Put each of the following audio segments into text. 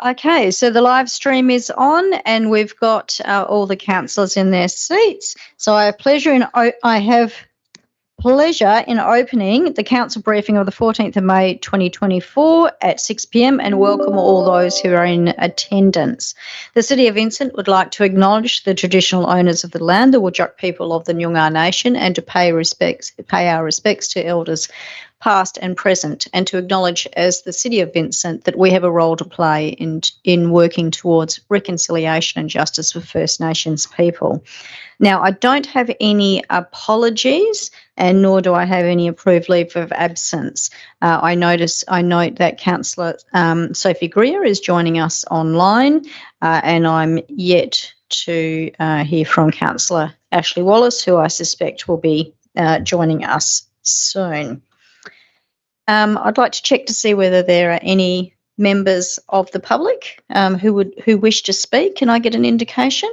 Okay, so the live stream is on and we've got all the councillors in their seats. So I have pleasure in opening the council briefing of the 14th of May 2024 at 6 p.m. and welcome all those who are in attendance. The City of Vincent would like to acknowledge the traditional owners of the land, the Whadjuk people of the Noongar Nation, and to pay our respects to elders past and present, and to acknowledge as the City of Vincent that we have a role to play in working towards reconciliation and justice for First Nations people. Now, I don't have any apologies, and nor do I have any approved leave of absence. I note that Councillor Sophie Greer is joining us online, and I'm yet to hear from Councillor Ashley Wallace, who I suspect will be joining us soon. I'd like to check to see whether there are any members of the public who wish to speak. Can I get an indication?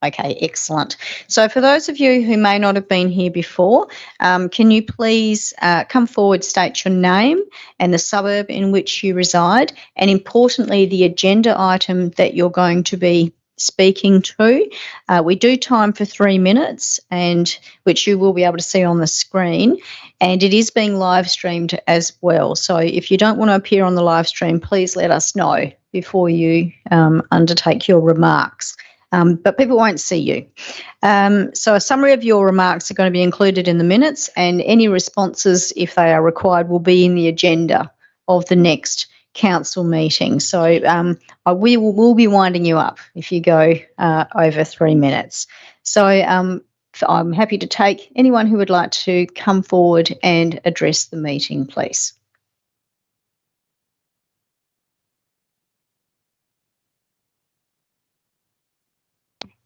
Okay, excellent. So for those of you who may not have been here before, can you please come forward, state your name and the suburb in which you reside, and importantly, the agenda item that you're going to be speaking to. We do time for 3 minutes, and which you will be able to see on the screen, and it is being live streamed as well. So if you don't want to appear on the live stream, please let us know before you undertake your remarks. But people won't see you. So a summary of your remarks are going to be included in the minutes, and any responses, if they are required, will be in the agenda of the next council meeting. So we'll be winding you up if you go over 3 minutes. So I'm happy to take anyone who would like to come forward and address the meeting, please.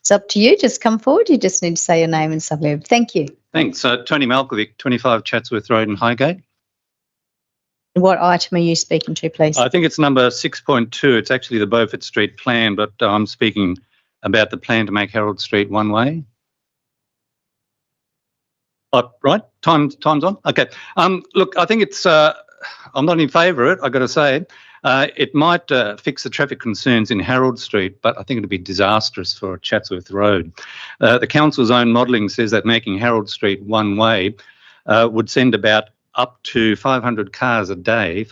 It's up to you. Just come forward. You just need to say your name and suburb. Thank you. Thanks. Tony Malkovic, 25 Chatsworth Road in Highgate. What item are you speaking to, please? I think it's number 6.2. It's actually the Beaufort Street plan, but I'm speaking about the plan to make Harold Street one way. Right? Time's on? Okay. Look, I think it's, I'm not in favour of it, I've got to say. It might fix the traffic concerns in Harold Street, but I think it would be disastrous for Chatsworth Road. The council's own modelling says that making Harold Street one way would send about up to 500 cars a day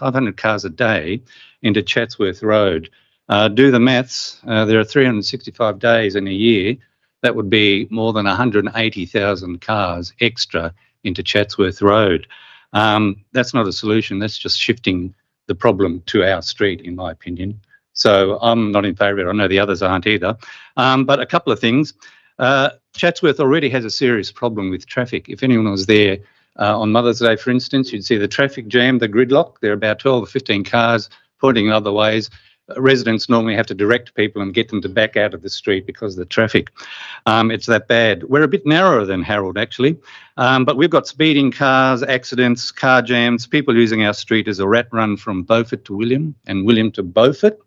into Chatsworth Road. Do the maths, there are 365 days in a year. That would be more than 180,000 cars extra into Chatsworth Road. That's not a solution, that's just shifting the problem to our street, in my opinion. So I'm not in favour of it. I know the others aren't either. But a couple of things. Chatsworth already has a serious problem with traffic. If anyone was there on Mother's Day, for instance, you'd see the traffic jam, the gridlock. There are about 12 or 15 cars pointing other ways. Residents normally have to direct people and get them to back out of the street because of the traffic. It's that bad. We're a bit narrower than Harold, actually, but we've got speeding cars, accidents, car jams, people using our street as a rat run from Beaufort to William and William to Beaufort.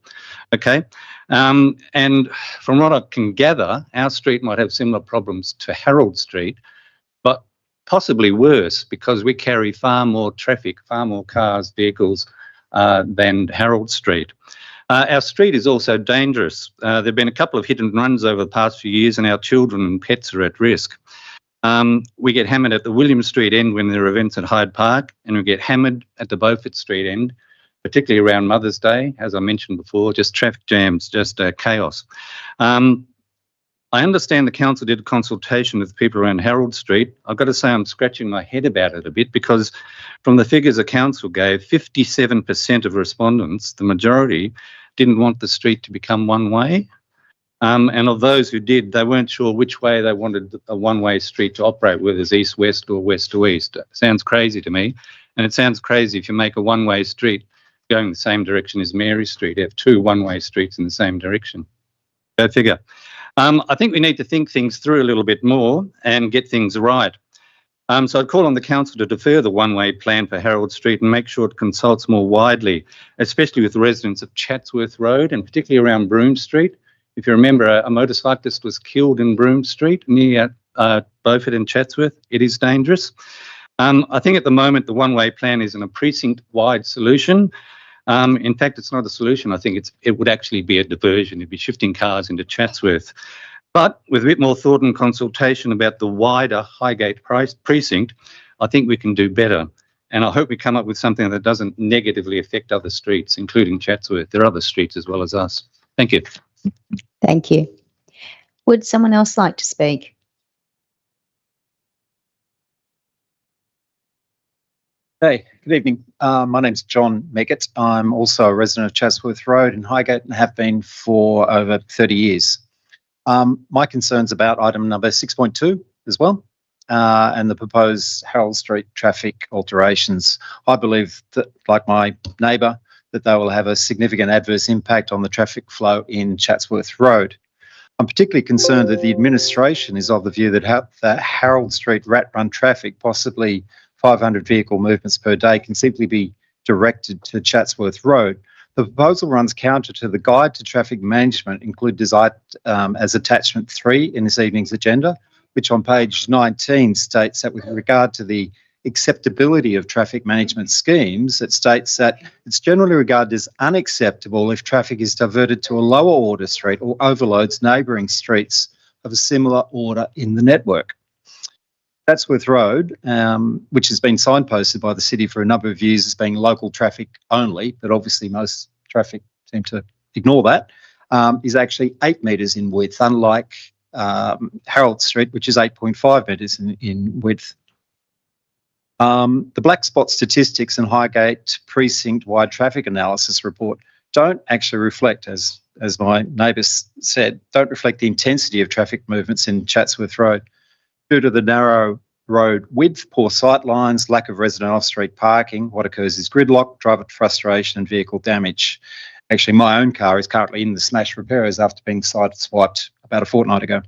Okay, and from what I can gather, our street might have similar problems to Harold Street, but possibly worse because we carry far more traffic, far more cars, vehicles than Harold Street. Our street is also dangerous. There have been a couple of hit and runs over the past few years, and our children and pets are at risk. We get hammered at the William Street end when there are events at Hyde Park, and we get hammered at the Beaufort Street end, particularly around Mother's Day, as I mentioned before, just traffic jams, just chaos. I understand the council did a consultation with people around Harold Street. I've got to say I'm scratching my head about it a bit because from the figures the council gave, 57% of respondents, the majority, didn't want the street to become one way. And of those who did, they weren't sure which way they wanted a one-way street to operate, whether it's east-west or west to east. It sounds crazy to me. And it sounds crazy if you make a one-way street going the same direction as Mary Street. You have two one-way streets in the same direction. Go figure. I think we need to think things through a little bit more and get things right. So I'd call on the council to defer the one-way plan for Harold Street and make sure it consults more widely, especially with residents of Chatsworth Road and particularly around Broome Street. If you remember, a motorcyclist was killed in Broome Street near Beaufort and Chatsworth. It is dangerous. I think at the moment the one-way plan isn't a precinct-wide solution. In fact, it's not a solution. I think it would actually be a diversion. It'd be shifting cars into Chatsworth. But with a bit more thought and consultation about the wider Highgate precinct, I think we can do better. And I hope we come up with something that doesn't negatively affect other streets, including Chatsworth. There are other streets as well as us. Thank you. Thank you. Would someone else like to speak? Hey, good evening. My name's John Meggett. I'm also a resident of Chatsworth Road in Highgate and have been for over 30 years. My concern's about item number 6.2 as well, and the proposed Harold Street traffic alterations. I believe that, like my neighbour, that they will have a significant adverse impact on the traffic flow in Chatsworth Road. I'm particularly concerned that the administration is of the view that the Harold Street rat run traffic, possibly 500 vehicle movements per day, can simply be directed to Chatsworth Road. The proposal runs counter to the Guide to Traffic Management, included as attachment 3 in this evening's agenda, which on page 19 states that with regard to the acceptability of traffic management schemes, it states that it's generally regarded as unacceptable if traffic is diverted to a lower order street or overloads neighbouring streets of a similar order in the network. Chatsworth Road, which has been signposted by the city for a number of years as being local traffic only, but obviously most traffic seem to ignore that, is actually 8 metres in width, unlike Harold Street, which is 8.5 metres in width. The black spot statistics and Highgate precinct-wide traffic analysis report don't actually reflect, as my neighbours said, don't reflect the intensity of traffic movements in Chatsworth Road. Due to the narrow road width, poor sight lines, lack of resident off-street parking, what occurs is gridlock, driver frustration and vehicle damage. Actually, my own car is currently in the smash repairs after being sideswiped about a fortnight ago.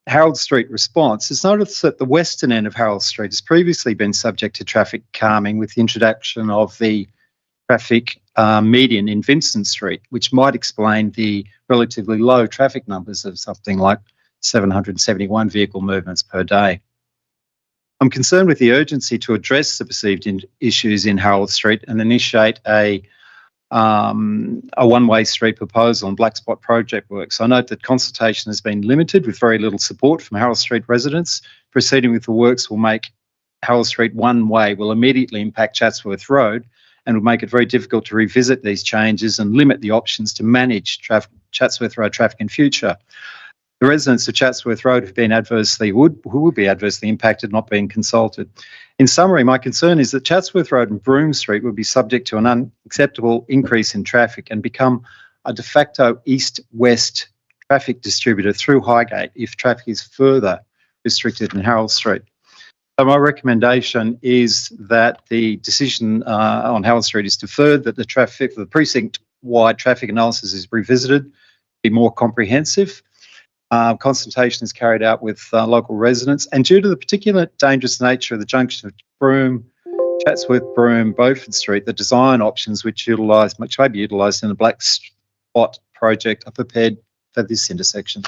Harold Street response. It's noticed that the western end of Harold Street has previously been subject to traffic calming with the introduction of the traffic median in Vincent Street, which might explain the relatively low traffic numbers of something like 771 vehicle movements per day. I'm concerned with the urgency to address the perceived issues in Harold Street and initiate a one-way street proposal on black spot project works. I note that consultation has been limited with very little support from Harold Street residents. Proceeding with the works will make Harold Street one way, will immediately impact Chatsworth Road and will make it very difficult to revisit these changes and limit the options to manage Chatsworth Road traffic in future. The residents of Chatsworth Road who will be adversely impacted, not being consulted. In summary, my concern is that Chatsworth Road and Broome Street will be subject to an unacceptable increase in traffic and become a de facto east-west traffic distributor through Highgate if traffic is further restricted in Harold Street. So my recommendation is that the decision on Harold Street is deferred, that the precinct-wide traffic analysis is revisited, be more comprehensive. Consultation is carried out with local residents, and due to the particular dangerous nature of the junction of Broome, Chatsworth, Broome, Beaufort Street, the design options which may be utilised in the black spot project are prepared for this intersection.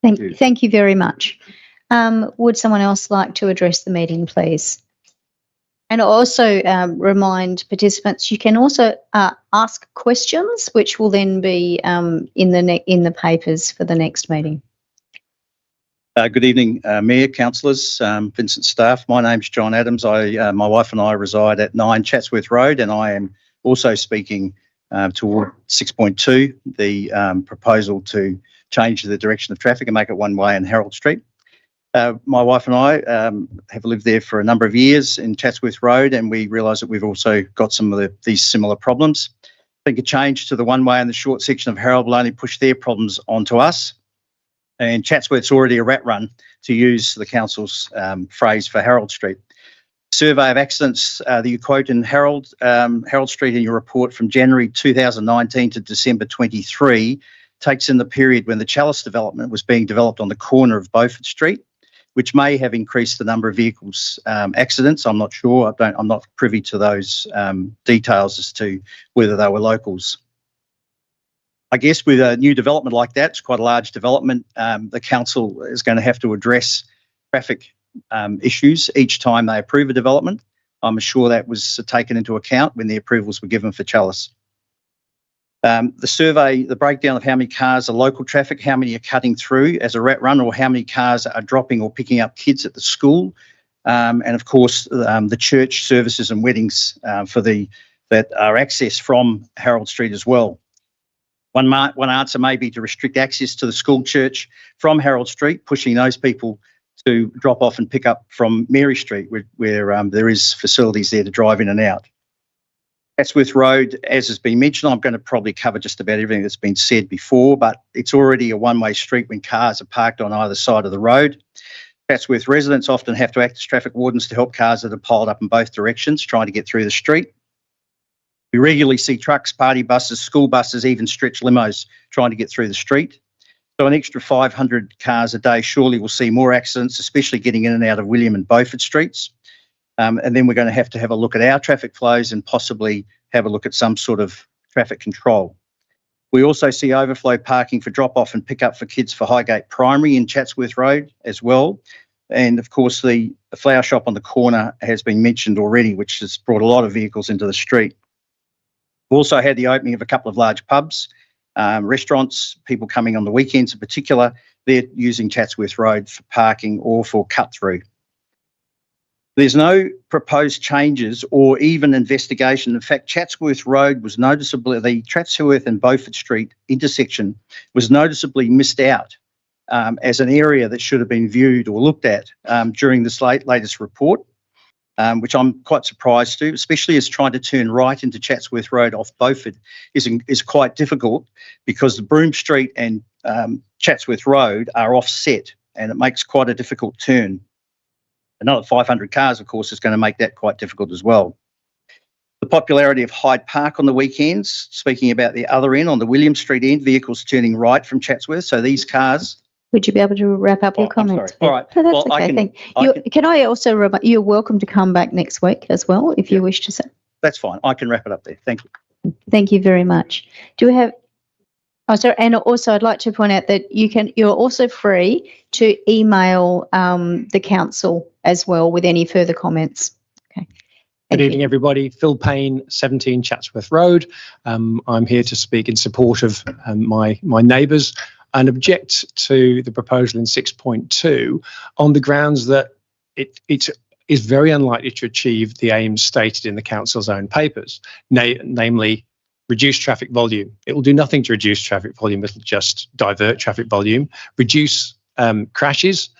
Thank you very much. Would someone else like to address the meeting, please? And also remind participants, you can also ask questions, which will then be in the papers for the next meeting. Good evening, Mayor, councillors, Vincent staff. My name's John Adams. My wife and I reside at 9 Chatsworth Road, and I am also speaking toward 6.2, the proposal to change the direction of traffic and make it one way in Harold Street. My wife and I have lived there for a number of years in Chatsworth Road, and we realise that we've also got some of these similar problems. I think a change to the one way in the short section of Harold will only push their problems onto us. And Chatsworth's already a rat run, to use the council's phrase for Harold Street. Survey of accidents that you quote in Harold Street in your report from January 2019 to December 23 takes in the period when the Chalice development was being developed on the corner of Beaufort Street, which may have increased the number of vehicles accidents. I'm not sure. I'm not privy to those details as to whether they were locals. I guess with a new development like that, it's quite a large development, the council is going to have to address traffic issues each time they approve a development. I'm sure that was taken into account when the approvals were given for Chalice. The survey, the breakdown of how many cars are local traffic, how many are cutting through as a rat run, or how many cars are dropping or picking up kids at the school, and of course the church services and weddings that are accessed from Harold Street as well. One answer may be to restrict access to the school church from Harold Street, pushing those people to drop off and pick up from Mary Street, where there is facilities there to drive in and out. Chatsworth Road, as has been mentioned, I'm going to probably cover just about everything that's been said before, but it's already a one-way street when cars are parked on either side of the road. Chatsworth residents often have to act as traffic wardens to help cars that are piled up in both directions trying to get through the street. We regularly see trucks, party buses, school buses, even stretch limos trying to get through the street. So an extra 500 cars a day surely will see more accidents, especially getting in and out of William and Beaufort streets. And then we're going to have a look at our traffic flows and possibly have a look at some sort of traffic control. We also see overflow parking for drop-off and pick-up for kids for Highgate Primary in Chatsworth Road as well. And of course, the flower shop on the corner has been mentioned already, which has brought a lot of vehicles into the street. We've also had the opening of a couple of large pubs, restaurants, people coming on the weekends in particular. They're using Chatsworth Road for parking or for cut-through. There's no proposed changes or even investigation. In fact, Chatsworth Road was noticeably, the Chatsworth and Beaufort Street intersection was noticeably missed out as an area that should have been viewed or looked at during this latest report, which I'm quite surprised to, especially as trying to turn right into Chatsworth Road off Beaufort is quite difficult because the Broome Street and Chatsworth Road are offset and it makes quite a difficult turn. Another 500 cars, of course, is going to make that quite difficult as well. The popularity of Hyde Park on the weekends, speaking about the other end, on the William Street end, vehicles turning right from Chatsworth. So these cars... Would you be able to wrap up your comments? All right. No, that's okay. Can I also remind you're welcome to come back next week as well if you wish to say. That's fine. I can wrap it up there. Thank you. Thank you very much. Do we have... Oh, sorry. And also, I'd like to point out that you're also free to email the council as well with any further comments. Okay. Good evening, everybody. Phil Payne, 17 Chatsworth Road. I'm here to speak in support of my neighbours and object to the proposal in 6.2 on the grounds that it is very unlikely to achieve the aims stated in the council's own papers, namely reduce traffic volume. It will do nothing to reduce traffic volume. It'll just divert traffic volume, reduce crashes.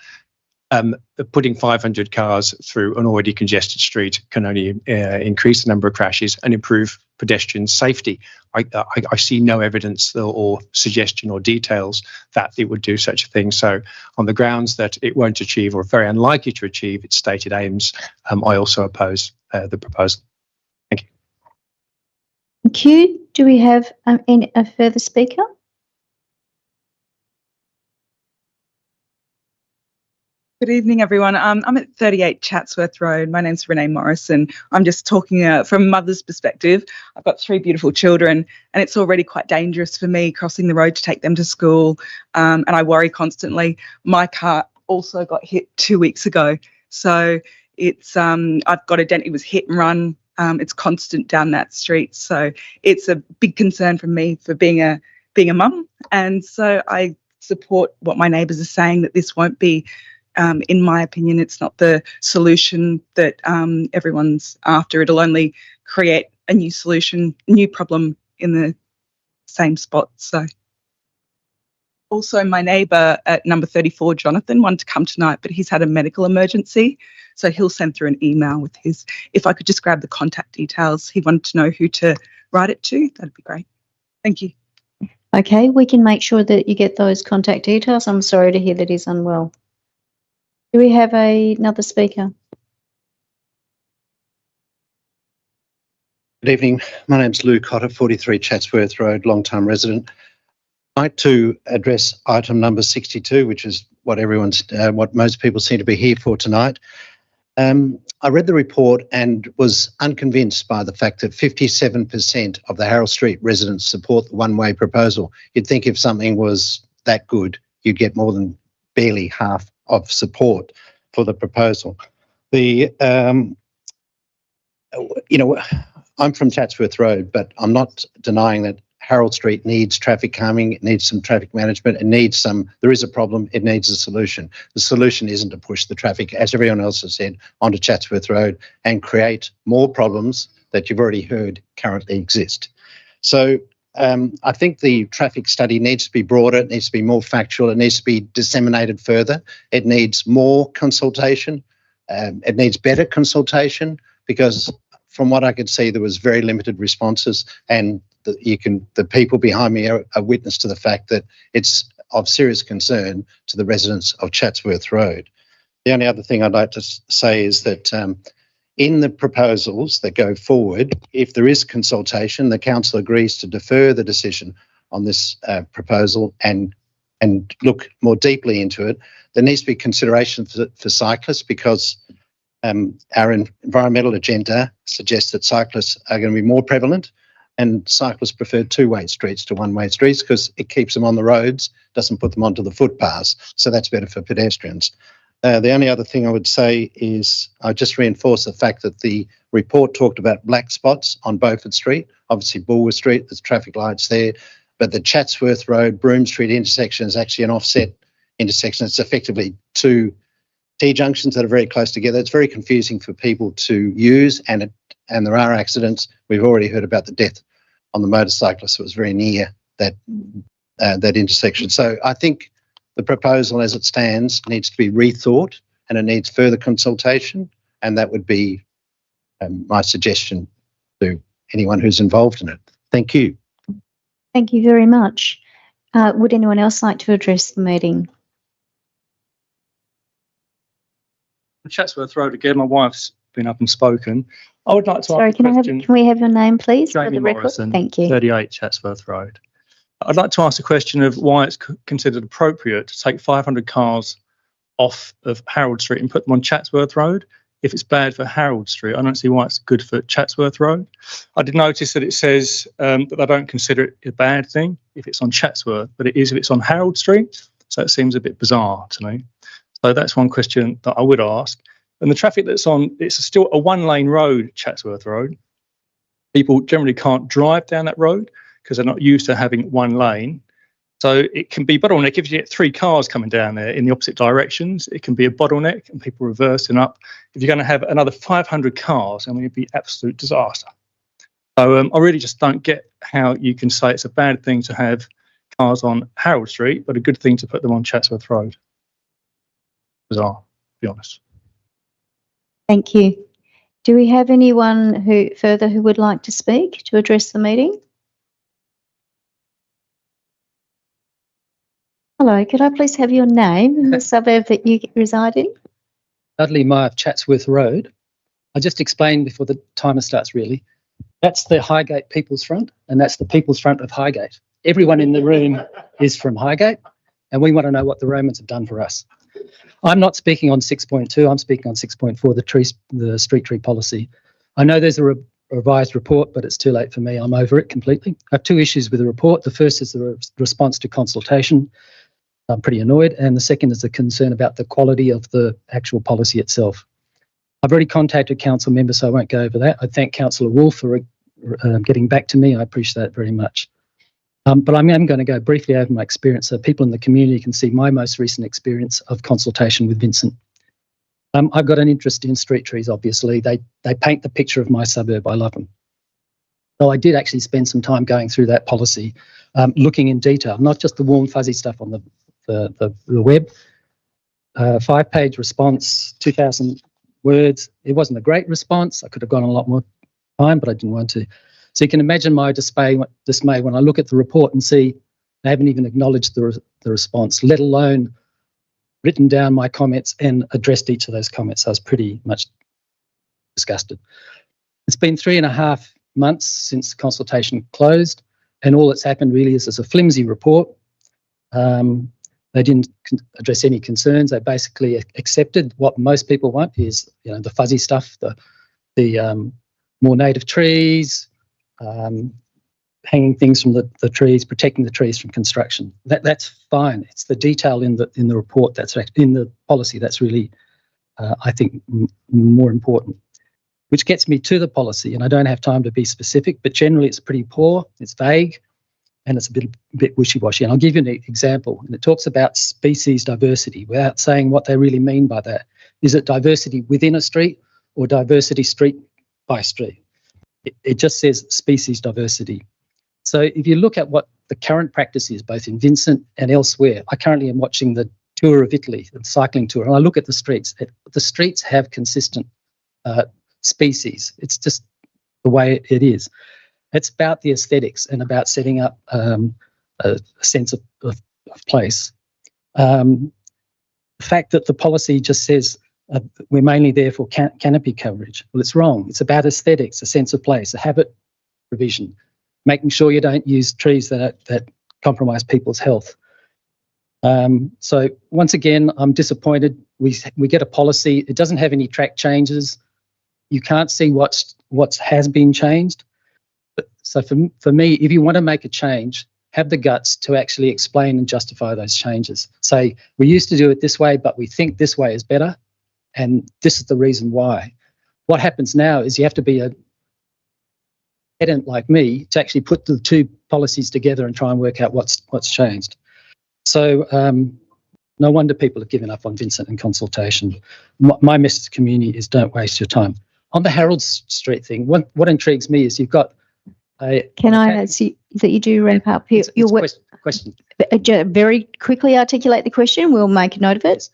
Putting 500 cars through an already congested street can only increase the number of crashes and improve pedestrian safety. I see no evidence or suggestion or details that it would do such a thing. So on the grounds that it won't achieve or very unlikely to achieve its stated aims, I also oppose the proposal. Thank you. Thank you. Do we have a further speaker? Good evening, everyone. I'm at 38 Chatsworth Road. My name's Renee Morrison. I'm just talking from a mother's perspective. I've got 3 beautiful children, and it's already quite dangerous for me crossing the road to take them to school, and I worry constantly. My car also got hit 2 weeks ago, so it's I've got it was hit and run. It's constant down that street, so it's a big concern for me for being a mum, and so I support what my neighbours are saying that this won't be. In my opinion, it's not the solution that everyone's after. It'll only create a new solution, a new problem in the same spot. So, also my neighbour at number 34, Jonathan, wanted to come tonight, but he's had a medical emergency. So he'll send through an email with his, if I could just grab the contact details, he wanted to know who to write it to. That'd be great. Thank you. Okay, we can make sure that you get those contact details. I'm sorry to hear that he's unwell. Do we have another speaker? Good evening. My name's Lou Cotter, 43 Chatsworth Road, long-time resident. I'd like to address item number 62, which is what most people seem to be here for tonight. I read the report and was unconvinced by the fact that 57% of the Harold Street residents support the one-way proposal. You'd think if something was that good, you'd get more than barely half of support for the proposal. The you know, I'm from Chatsworth Road, but I'm not denying that Harold Street needs traffic calming, it needs some traffic management, there is a problem, it needs a solution. The solution isn't to push the traffic, as everyone else has said, onto Chatsworth Road and create more problems that you've already heard currently exist. So I think the traffic study needs to be broader, it needs to be more factual, it needs to be disseminated further, it needs more consultation, it needs better consultation, because from what I could see, there was very limited responses, and the people behind me are witness to the fact that it's of serious concern to the residents of Chatsworth Road. The only other thing I'd like to say is that in the proposals that go forward, if there is consultation, the council agrees to defer the decision on this proposal and look more deeply into it. There needs to be consideration for cyclists, because our environmental agenda suggests that cyclists are going to be more prevalent, and cyclists prefer two-way streets to one-way streets because it keeps them on the roads, doesn't put them onto the footpaths. So that's better for pedestrians. The only other thing I would say is I just reinforce the fact that the report talked about black spots on Beaufort Street, obviously Bulwer Street, there's traffic lights there, but the Chatsworth Road, Broome Street intersection is actually an offset intersection. It's effectively two T-junctions that are very close together. It's very confusing for people to use, and there are accidents. We've already heard about the death on the motorcyclist that was very near that intersection. So I think the proposal as it stands needs to be rethought, and it needs further consultation, and that would be my suggestion to anyone who's involved in it. Thank you. Thank you very much. Would anyone else like to address the meeting? Chatsworth Road again. My wife's been up and spoken. I would like to Sorry, ask a question. can we have your name, please, for Jamie the record? Morrison, Thank you. 38 Chatsworth Road. I'd like to ask a question of why it's considered appropriate to take 500 cars off of Harold Street and put them on Chatsworth Road. If it's bad for Harold Street, I don't see why it's good for Chatsworth Road. I did notice that it says that they don't consider it a bad thing if it's on Chatsworth, but it is if it's on Harold Street. So it seems a bit bizarre to me. So that's one question that I would ask. And the traffic that's on, it's still a one-lane road, Chatsworth Road. People generally can't drive down that road because they're not used to having one lane. So it can be bottleneck if you get 3 cars coming down there in the opposite directions. It can be a bottleneck and people reversing up. If you're going to have another 500 cars, I mean, it'd be absolute disaster. So I really just don't get how you can say it's a bad thing to have cars on Harold Street, but a good thing to put them on Chatsworth Road. Bizarre, to be honest. Thank you. Do we have anyone who would like to speak to address the meeting? Hello, could I please have your name and the suburb that you reside in? Dudley Meyer of Chatsworth Road. I just explained before the timer starts really. That's the Highgate People's Front, and that's the People's Front of Highgate. Everyone in the room is from Highgate, and we want to know what the Romans have done for us. I'm not speaking on 6.2, I'm speaking on 6.4, the street tree policy. I know there's a revised report, but it's too late for me. I'm over it completely. I have 2 issues with the report. The first is the response to consultation. I'm pretty annoyed. And the second is the concern about the quality of the actual policy itself. I've already contacted council members, so I won't go over that. I thank Councillor Wolf for getting back to me. I appreciate that very much. But I am going to go briefly over my experience so people in the community can see my most recent experience of consultation with Vincent. I've got an interest in street trees, obviously. They paint the picture of my suburb. I love them. So I did actually spend some time going through that policy, looking in detail, not just the warm, fuzzy stuff on the web. 5-page response, 2,000 words. It wasn't a great response. I could have gone a lot more time, but I didn't want to. So you can imagine my dismay when I look at the report and see they haven't even acknowledged the response, let alone written down my comments and addressed each of those comments. I was pretty much disgusted. It's been 3.5 months since the consultation closed, and all that's happened really is it's a flimsy report. They didn't address any concerns. They basically accepted what most people want is, the fuzzy stuff, the more native trees, hanging things from the trees, protecting the trees from construction. That's fine. It's the detail in the report that's in the policy that's really, I think, more important. which gets me to the policy. And I don't have time to be specific, but generally it's pretty poor, it's vague, and it's a bit wishy-washy. And I'll give you an example. And it talks about species diversity without saying what they really mean by that. Is it diversity within a street or diversity street by street? It just says species diversity. So if you look at what the current practice is, both in Vincent and elsewhere, I currently am watching the Tour of Italy, the cycling tour, and I look at the streets. The streets have consistent species. It's just the way it is. It's about the aesthetics and about setting up a sense of place. The fact that the policy just says we're mainly there for canopy coverage. Well, it's wrong. It's about aesthetics, a sense of place, a habit provision, making sure you don't use trees that compromise people's health. So once again, I'm disappointed. We get a policy. It doesn't have any track changes. You can't see what has been changed. So for me, if you want to make a change, have the guts to actually explain and justify those changes. Say, we used to do it this way, but we think this way is better, and this is the reason why. What happens now is you have to be a pedant like me to actually put the two policies together and try and work out what's changed. So no wonder people have given up on Vincent and consultation. My message to the community is don't waste your time. On the Harold Street thing, what intrigues me is you've got a... Can I ask you that you do wrap up here? Question. Very quickly articulate the question. We'll make a note of it.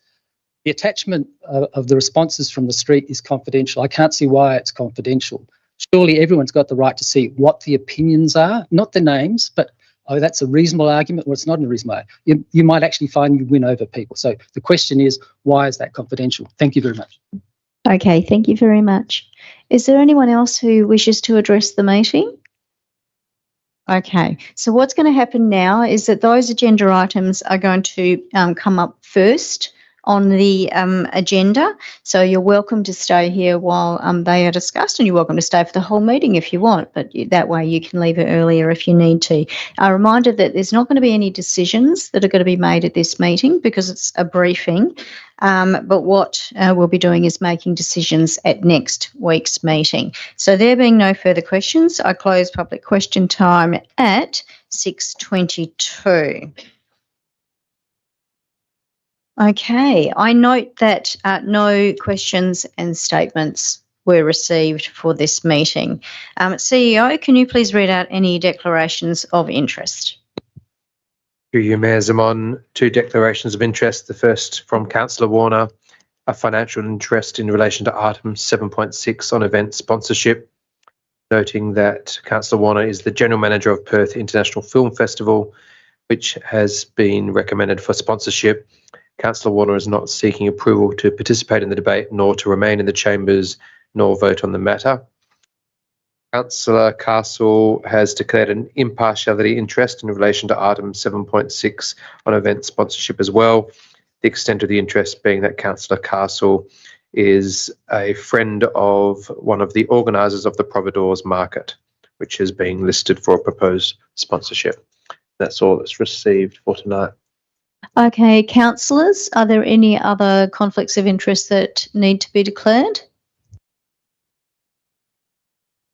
The attachment of the responses from the street is confidential. I can't see why it's confidential. Surely everyone's got the right to see what the opinions are, not the names, but oh, that's a reasonable argument, or it's not a reasonable argument. You might actually find you win over people. So the question is, why is that confidential? Thank you very much. Okay, thank you very much. Is there anyone else who wishes to address the meeting? Okay, so what's going to happen now is that those agenda items are going to come up first on the agenda. So you're welcome to stay here while they are discussed, and you're welcome to stay for the whole meeting if you want, but that way you can leave it earlier if you need to. A reminder that there's not going to be any decisions that are going to be made at this meeting because it's a briefing, but what we'll be doing is making decisions at next week's meeting. So there being no further questions, I close public question time at 6:22. Okay, I note that no questions and statements were received for this meeting. CEO, can you please read out any declarations of interest? Through you, Mayor Zaman, two declarations of interest. The first from Councillor Warner, a financial interest in relation to item 7.6 on event sponsorship, noting that Councillor Warner is the General Manager of Perth International Film Festival, which has been recommended for sponsorship. Councillor Warner is not seeking approval to participate in the debate, nor to remain in the chambers, nor vote on the matter. Councillor Castle has declared an impartiality interest in relation to item 7.6 on event sponsorship as well. The extent of the interest being that Councillor Castle is a friend of one of the organisers of the Providores Market, which is being listed for a proposed sponsorship. That's all that's received for tonight. Okay, councillors, are there any other conflicts of interest that need to be declared?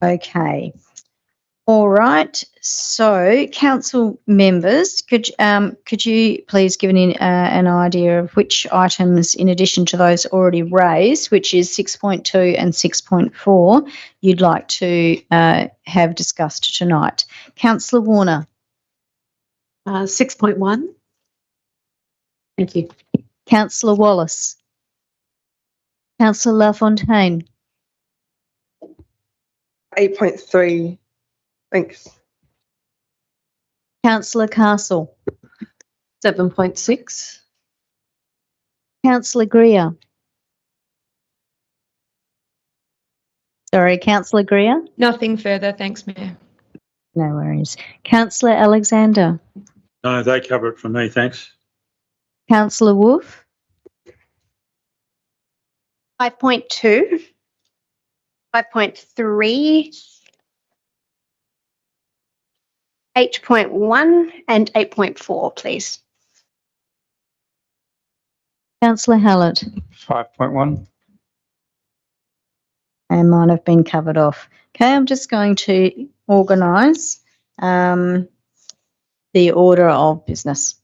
Okay. All right. So, council members, could you please give an idea of which items, in addition to those already raised, which is 6.2 and 6.4, you'd like to have discussed tonight? Councillor Warner. 6.1. Thank you. Councillor Wallace. Councillor LaFontaine. 8.3. Thanks. Councillor Castle. 7.6. Councillor Greer. Sorry, Councillor Greer. Nothing further, thanks, Mayor. No worries. Councillor Alexander. No, they cover it for me, thanks. Councillor Wolf. 5.2, 5.3, 8.1 and 8.4, please. Councillor Hallett. 5.1. and mine have been covered off. Okay, I'm just going to organise the order of business.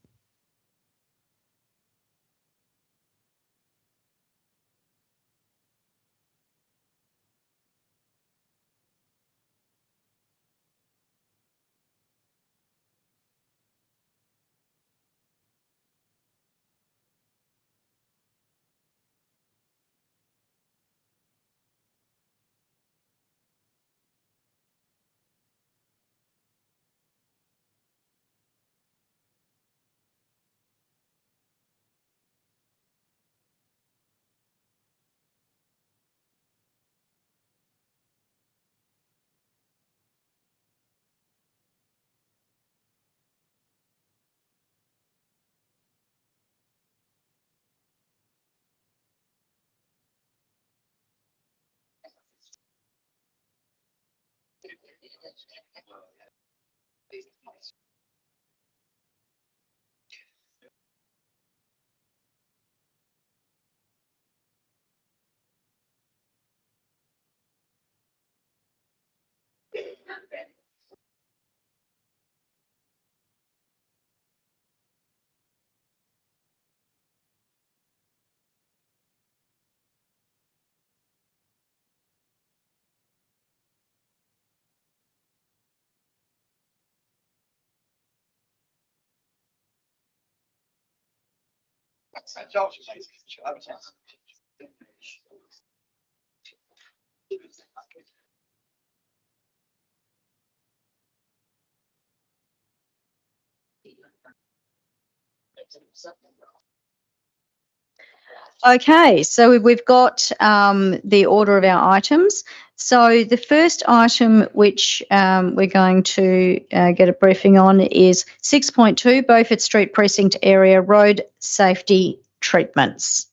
Okay, so we've got the order of our items. So the first item which we're going to get a briefing on is 6.2 Beaufort Street Precinct Area Road Safety Treatments.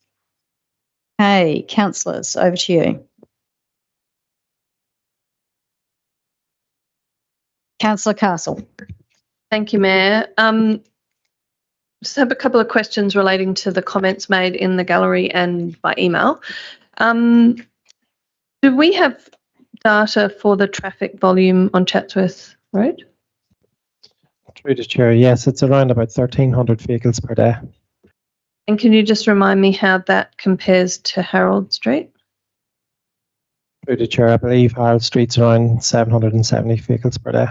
Okay, councillors, over to you. Councillor Castle. Thank you, Mayor. Just have a couple of questions relating to the comments made in the gallery and by email. Do we have data for the traffic volume on Chatsworth Road? Through the chair, yes, it's around about 1,300 vehicles per day. And can you just remind me how that compares to Harold Street? Through the chair, I believe Harold Street's around 770 vehicles per day.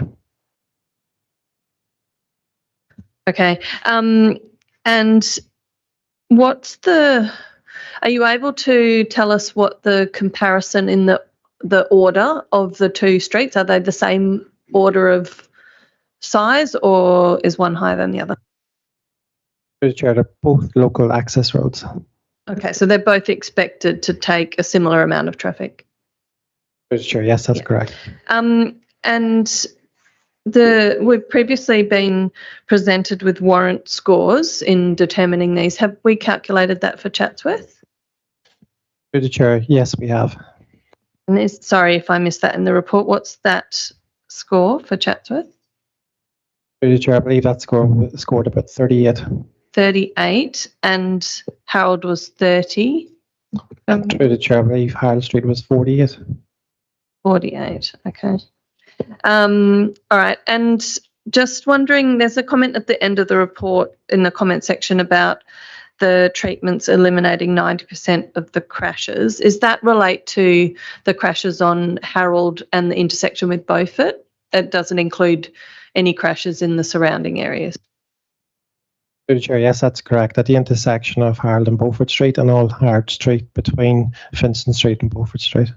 Okay. And what's are you able to tell us what the comparison in the order of the two streets? Are they the same order of size, or is one higher than the other? Through the chair, they're both local access roads. Okay, so they're both expected to take a similar amount of traffic. Through the chair, yes, that's correct. And we've previously been presented with warrant scores in determining these. Have we calculated that for Chatsworth? Through the chair, yes, we have. And sorry if I missed that in the report. What's that score for Chatsworth? Through the chair, I believe that scored about 38. 38, and Harold was 30. Through the chair, I believe Harold Street was 48. 48, okay. All right, and just wondering, there's a comment at the end of the report in the comment section about the treatments eliminating 90% of the crashes. Is that relate to the crashes on Harold and the intersection with Beaufort? It doesn't include any crashes in the surrounding areas? Through the chair, yes, that's correct. At the intersection of Harold and Beaufort Street, and all Harold Street between Finson Street and Beaufort Street.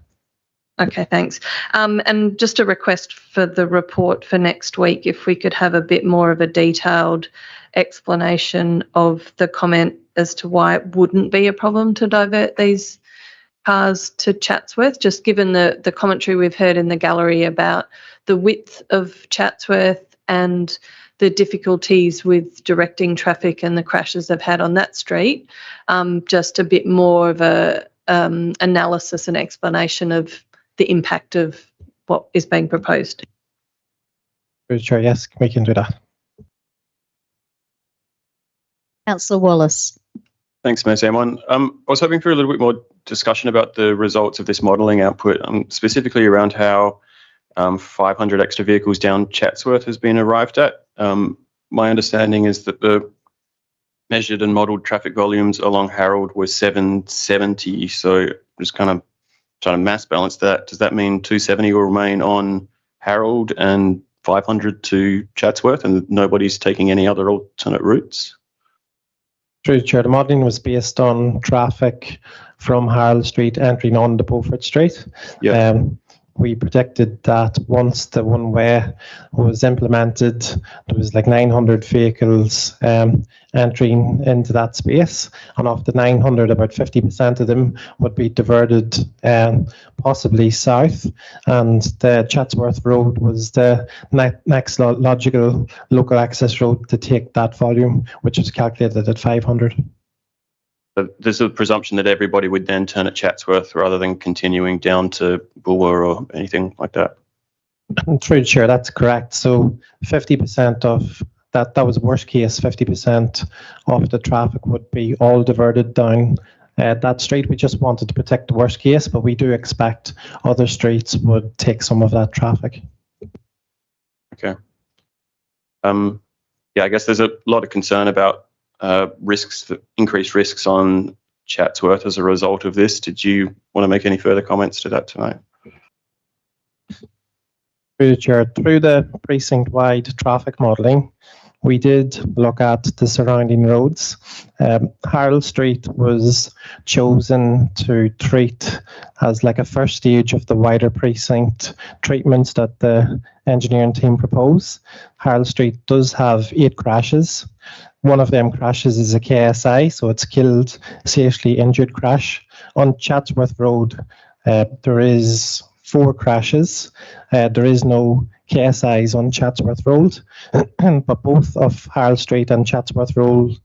Okay, thanks. And just a request for the report for next week, if we could have a bit more of a detailed explanation of the comment as to why it wouldn't be a problem to divert these cars to Chatsworth, just given the commentary we've heard in the gallery about the width of Chatsworth and the difficulties with directing traffic and the crashes they've had on that street. Just a bit more of a analysis and explanation of the impact of what is being proposed. Sure, yes, we can do that. Councillor Wallace. Thanks, Mayor Samon. I was hoping for a little bit more discussion about the results of this modelling output, specifically around how 500 extra vehicles down Chatsworth has been arrived at. My understanding is that the measured and modelled traffic volumes along Harold were 770, so just kind of trying to mass balance that. Does that mean 270 will remain on Harold and 500 to Chatsworth, and nobody's taking any other alternate routes? Through the chair, the modelling was based on traffic from Harold Street entering on to Beaufort Street. Yeah. We predicted that once the one-way was implemented, there was like 900 vehicles entering into that space, and of the 900, about 50% of them would be diverted possibly south, and the Chatsworth Road was the next logical local access road to take that volume, which was calculated at 500. But there's a presumption that everybody would then turn at Chatsworth rather than continuing down to Bulwer or anything like that. Through the chair, that's correct. So 50% of that was worst case, 50% of the traffic would be all diverted down that street. We just wanted to protect the worst case, but we do expect other streets would take some of that traffic. Okay. Yeah, I guess there's a lot of concern about increased risks on Chatsworth as a result of this. Did you want to make any further comments to that tonight? Through the chair, through the precinct-wide traffic modelling, we did look at the surrounding roads. Harold Street was chosen to treat as like a first stage of the wider precinct treatments that the engineering team propose. Harold Street does have 8 crashes. One of them crashes is a KSI, so it's killed, seriously injured crash. On Chatsworth Road, there is 4 crashes. There is no KSIs on Chatsworth Road, but both of Harold Street and Chatsworth Road,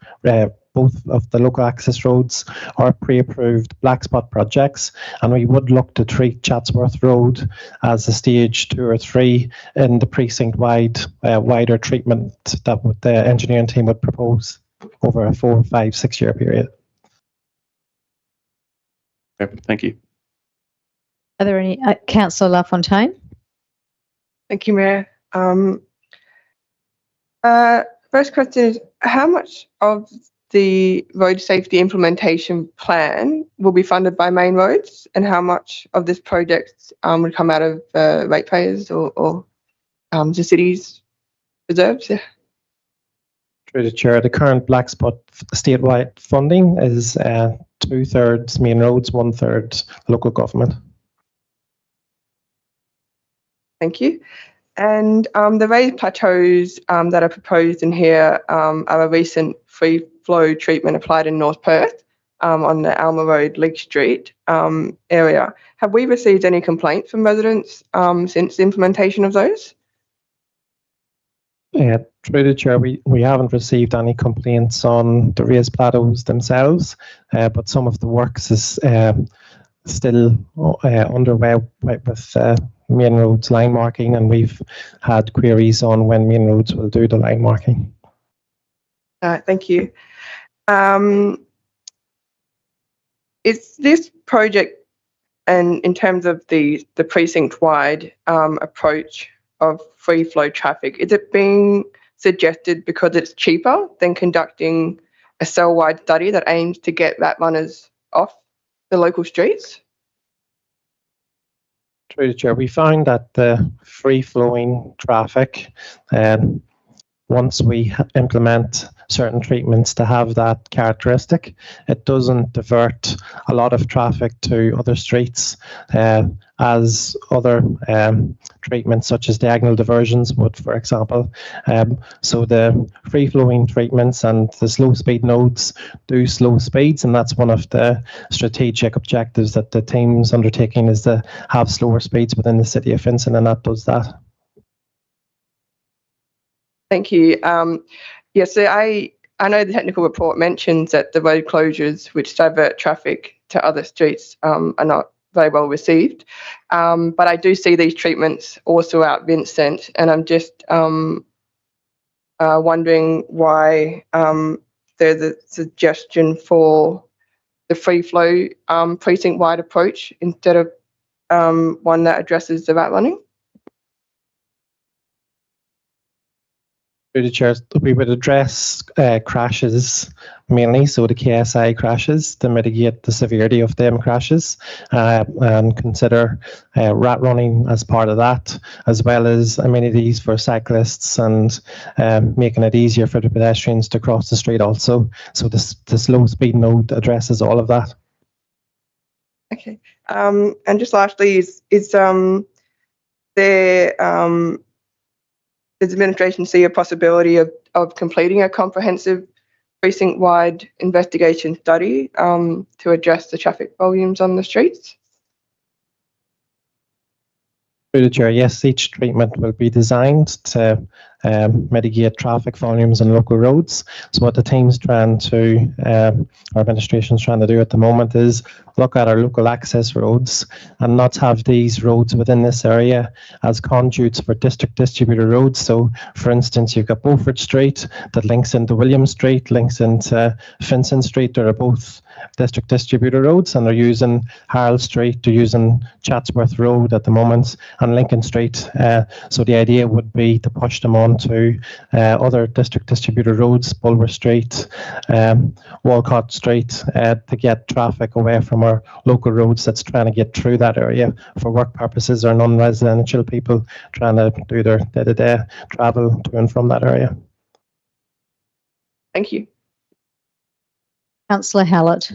both of the local access roads are pre-approved black spot projects, and we would look to treat Chatsworth Road as a stage 2 or 3 in the precinct-wide wider treatment that the engineering team would propose over a 4, 5, 6 year period. Okay, thank you. Are there any, Councillor LaFontaine? Thank you, Mayor. First question is, how much of the road safety implementation plan will be funded by Main Roads, and how much of this project would come out of ratepayers or the city's reserves? Yeah. Through the chair, the current black spot statewide funding is 2/3 Main Roads, 1/3 local government. Thank you. And the raised plateaus that are proposed in here are a recent free flow treatment applied in North Perth on the Alma Road, Leake Street area. Have we received any complaints from residents since the implementation of those? Yeah, through the chair, we haven't received any complaints on the raised plateaus themselves, but some of the works is still underway with Main Roads line marking, and we've had queries on when Main Roads will do the line marking. Thank you. Is this project, and in terms of the precinct-wide approach of free flow traffic, is it being suggested because it's cheaper than conducting a cell-wide study that aims to get that runners off the local streets? Through the chair, we found that the free-flowing traffic, once we implement certain treatments to have that characteristic, it doesn't divert a lot of traffic to other streets as other treatments such as diagonal diversions would, for example. So the free-flowing treatments and the slow-speed nodes do slow speeds, and that's one of the strategic objectives that the team's undertaking, is to have slower speeds within the city of Finson, and that does that. Thank you. Yes, so I know the technical report mentions that the road closures which divert traffic to other streets are not very well received, but I do see these treatments also out Vincent, and I'm just wondering why there's a suggestion for the free flow precinct wide approach instead of one that addresses the outlining? Through the chair, we would address crashes mainly, so the KSI crashes, to mitigate the severity of them crashes, and consider rat running as part of that, as well as amenities for cyclists and making it easier for the pedestrians to cross the street also. So this low speed node addresses all of that. Okay. And just lastly, does the administration see a possibility of completing a comprehensive precinct-wide investigation study to address the traffic volumes on the streets? Through the chair, yes, each treatment will be designed to mitigate traffic volumes on local roads. So what the team's trying to, our administration's trying to do at the moment is look at our local access roads and not have these roads within this area as conduits for district distributor roads. So for instance, you've got Beaufort Street that links into William Street, links into Finson Street. They're both district distributor roads, and they're using Harold Street, they're using Chatsworth Road at the moment, and Lincoln Street. So the idea would be to push them on to other district distributor roads, Bulwer Street, Walcott Street, to get traffic away from our local roads that's trying to get through that area for work purposes or non-residential people trying to do their day-to-day travel to and from that area. Thank you. Councillor Hallett.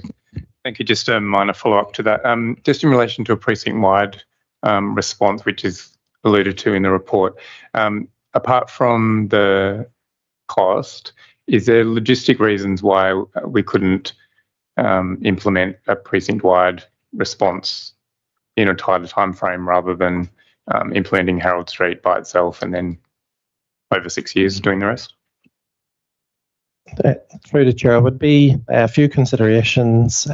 Thank you. Just a minor follow-up to that. Just in relation to a precinct-wide response, which is alluded to in the report, apart from the cost, is there logistic reasons why we couldn't implement a precinct-wide response in a tighter time frame rather than implementing Harold Street by itself and then over 6 years doing the rest? Through the chair, would be a few considerations.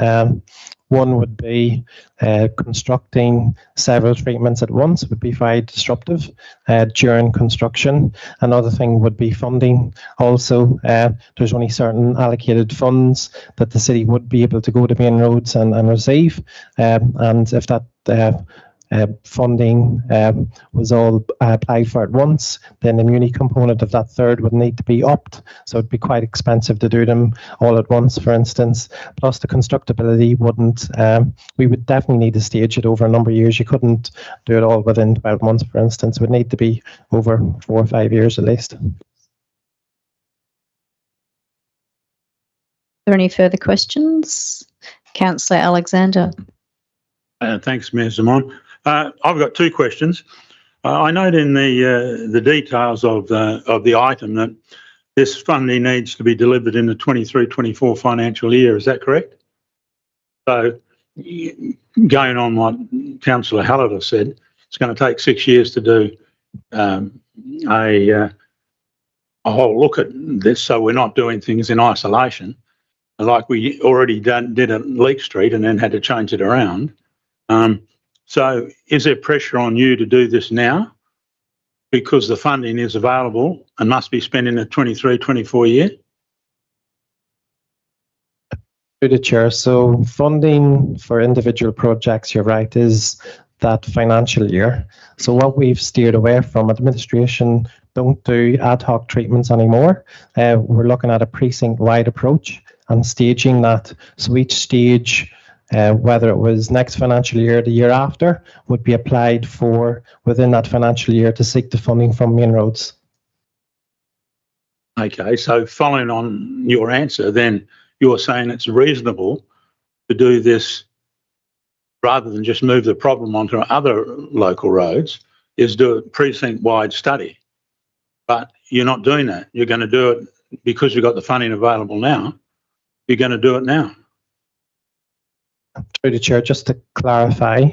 One would be constructing several treatments at once would be very disruptive during construction. Another thing would be funding. Also, there's only certain allocated funds that the city would be able to go to main roads and receive. And if that funding was all applied for at once, then the muni component of that third would need to be upped. So it'd be quite expensive to do them all at once, for instance. Plus the constructability wouldn't, we would definitely need to stage it over a number of years. You couldn't do it all within 12 months, for instance. It would need to be over 4 or 5 years at least. Are there any further questions? Councillor Alexander. Thanks, Mayor Zamon. I've got two questions. I note in the details of the item that this funding needs to be delivered in the 23-24 financial year. Is that correct? So, going on what Councillor Hallett has said, it's going to take 6 years to do a whole look at this, so we're not doing things in isolation, like we already did at Leake Street and then had to change it around. So is there pressure on you to do this now because the funding is available and must be spent in the 23-24 year? Through the chair, so funding for individual projects, you're right, is that financial year. So what we've steered away from, administration don't do ad hoc treatments anymore. We're looking at a precinct-wide approach and staging that. So each stage, whether it was next financial year or the year after, would be applied for within that financial year to seek the funding from main roads. Okay, so following on your answer, then you're saying it's reasonable to do this rather than just move the problem onto other local roads, is do a precinct-wide study. But you're not doing that. You're going to do it because you've got the funding available now. You're going to do it now. Through the chair, just to clarify,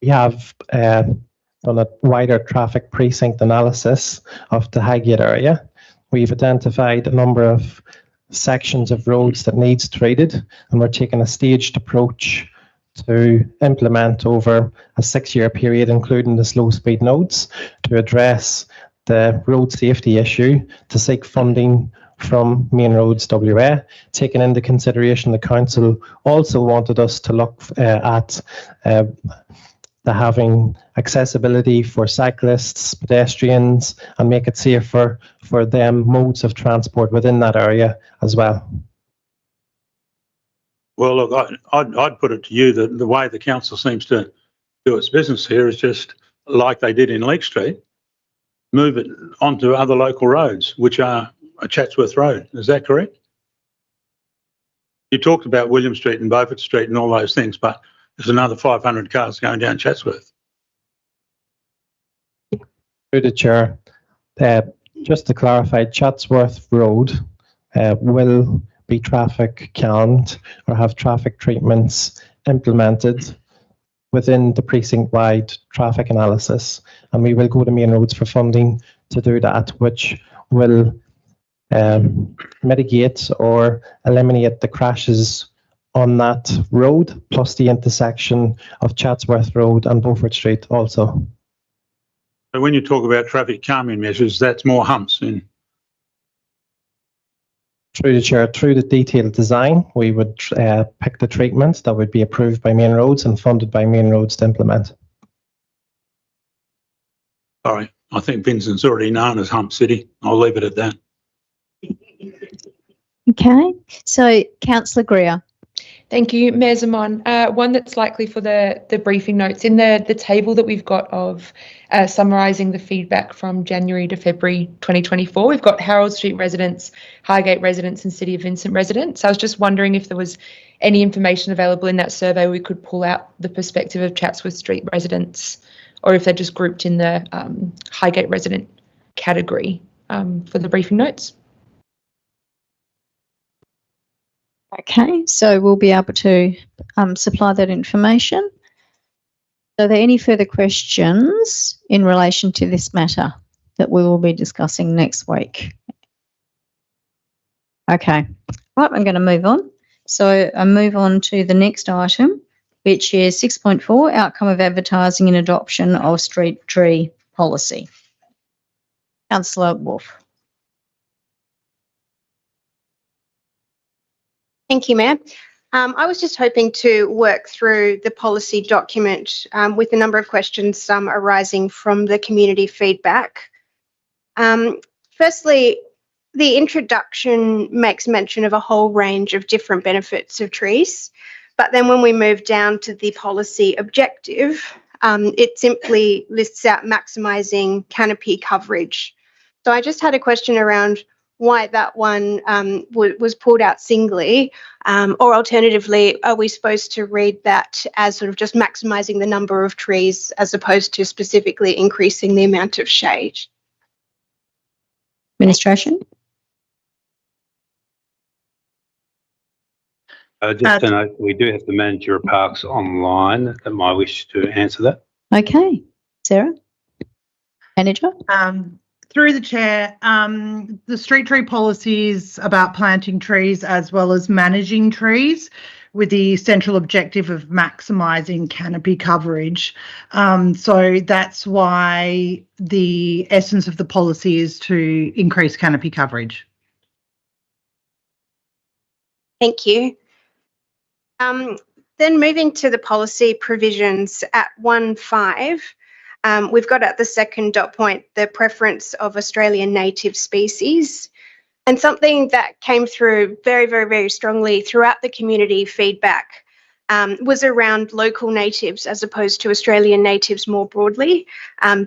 we have done a wider traffic precinct analysis of the Highgate area. We've identified a number of sections of roads that needs treated, and we're taking a staged approach to implement over a 6-year period, including the slow speed nodes, to address the road safety issue to seek funding from Main Roads WA. Taking into consideration, the council also wanted us to look at the having accessibility for cyclists, pedestrians, and make it safer for them modes of transport within that area as well. Well, look, I'd put it to you that the way the council seems to do its business here is just like they did in Leake Street, move it onto other local roads, which are Chatsworth Road. Is that correct? You talked about William Street and Beaufort Street and all those things, but there's another 500 cars going down Chatsworth. Through the chair, just to clarify, Chatsworth Road will be traffic canned or have traffic treatments implemented within the precinct-wide traffic analysis, and we will go to Main Roads for funding to do that, which will mitigate or eliminate the crashes on that road, plus the intersection of Chatsworth Road and Beaufort Street also. So when you talk about traffic calming measures, that's more humps in. Through the chair, through the detailed design, we would pick the treatment that would be approved by Main Roads and funded by Main Roads to implement. Sorry, I think Vincent's already known as Hump City. I'll leave it at that. Okay, so Councillor Greer. Thank you, Mayor Zaman. One that's likely for the briefing notes. In the table that we've got of summarising the feedback from January to February 2024, we've got Harold Street residents, Highgate residents and City of Vincent residents. I was just wondering if there was any information available in that survey we could pull out the perspective of Chatsworth Street residents, or if they're just grouped in the Highgate resident category for the briefing notes. Okay, so we'll be able to supply that information. Are there any further questions in relation to this matter that we will be discussing next week? Okay, right, I'm going to move on. So I move on to the next item, which is 6.4, outcome of advertising and adoption of street tree policy. Councillor Wolf. Thank you, Mayor. I was just hoping to work through the policy document with a number of questions, some arising from the community feedback. Firstly, the introduction makes mention of a whole range of different benefits of trees, but then when we move down to the policy objective, it simply lists out maximising canopy coverage. So I just had a question around why that one was pulled out singly, or alternatively, are we supposed to read that as sort of just maximising the number of trees as opposed to specifically increasing the amount of shade? Administration. Just to note, we do have the manager of parks online that might wish to answer that. Okay, Sarah, manager. Through the chair, the street tree policy is about planting trees as well as managing trees with the central objective of maximising canopy coverage. So that's why the essence of the policy is to increase canopy coverage. Thank you. Then moving to the policy provisions at 1.5. We've got at the second dot point the preference of Australian native species, and something that came through very, very, very strongly throughout the community feedback was around local natives as opposed to Australian natives more broadly,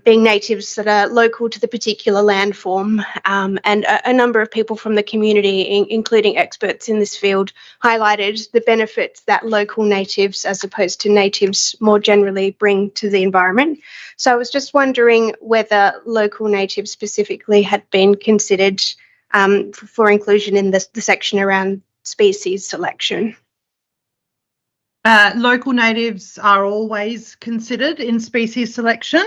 being natives that are local to the particular landform. And a number of people from the community, including experts in this field, highlighted the benefits that local natives as opposed to natives more generally bring to the environment. So I was just wondering whether local natives specifically had been considered for inclusion in the section around species selection. Local natives are always considered in species selection,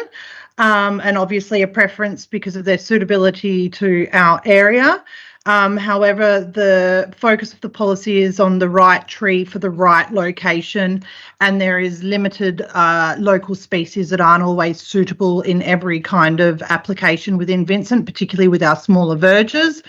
and obviously a preference because of their suitability to our area. However, the focus of the policy is on the right tree for the right location, and there is limited local species that aren't always suitable in every kind of application within Vincent, particularly with our smaller verges.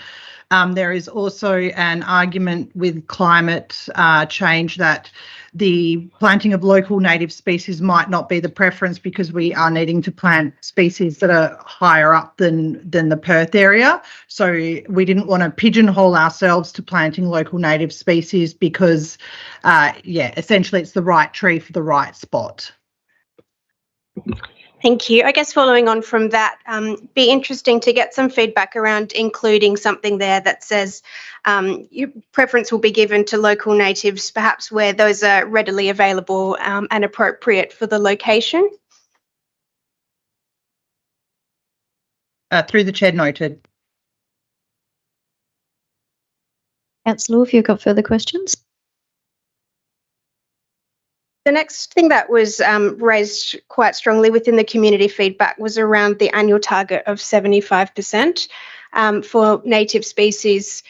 There is also an argument with climate change that the planting of local native species might not be the preference because we are needing to plant species that are higher up than the Perth area. So we didn't want to pigeonhole ourselves to planting local native species because, essentially it's the right tree for the right spot. Thank you. I guess following on from that, be interesting to get some feedback around including something there that says your preference will be given to local natives, perhaps where those are readily available and appropriate for the location. Through the chair, noted. Councillor, if you've got further questions. The next thing that was raised quite strongly within the community feedback was around the annual target of 75% for native species,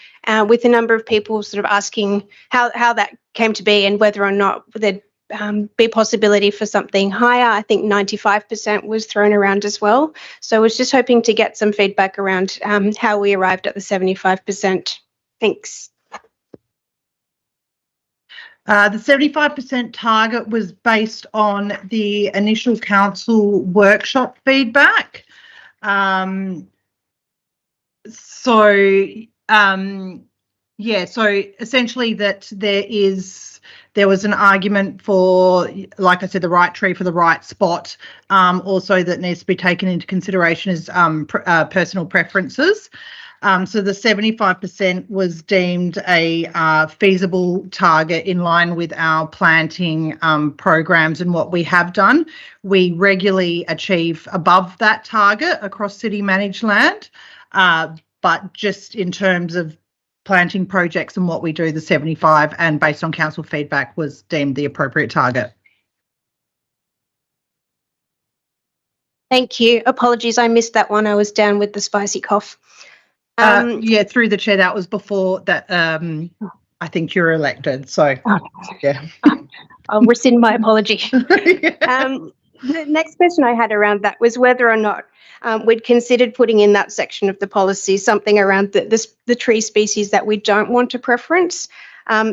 with a number of people sort of asking how that came to be and whether or not there'd be possibility for something higher. I think 95% was thrown around as well. So I was just hoping to get some feedback around how we arrived at the 75%. Thanks. The 75% target was based on the initial council workshop feedback. So essentially that there was an argument for, like I said, the right tree for the right spot. Also that needs to be taken into consideration is personal preferences. So the 75% was deemed a feasible target in line with our planting programs and what we have done. We regularly achieve above that target across city managed land, but just in terms of planting projects and what we do, the 75 and based on council feedback was deemed the appropriate target. Thank you. Apologies, I missed that one. I was down with the spicy cough. Through the chair, that was before that I think you were elected. So, yeah. I'll rescind my apology. The next question I had around that was whether or not we'd considered putting in that section of the policy something around the tree species that we don't want to preference.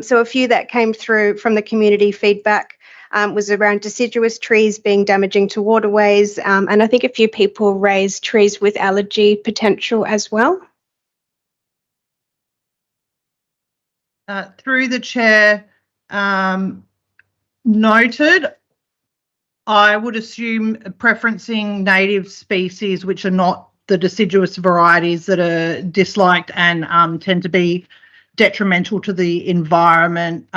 So a few that came through from the community feedback was around deciduous trees being damaging to waterways. And I think a few people raised trees with allergy potential as well. Through the chair, noted. I would assume preferencing native species, which are not the deciduous varieties that are disliked and tend to be detrimental to the environment,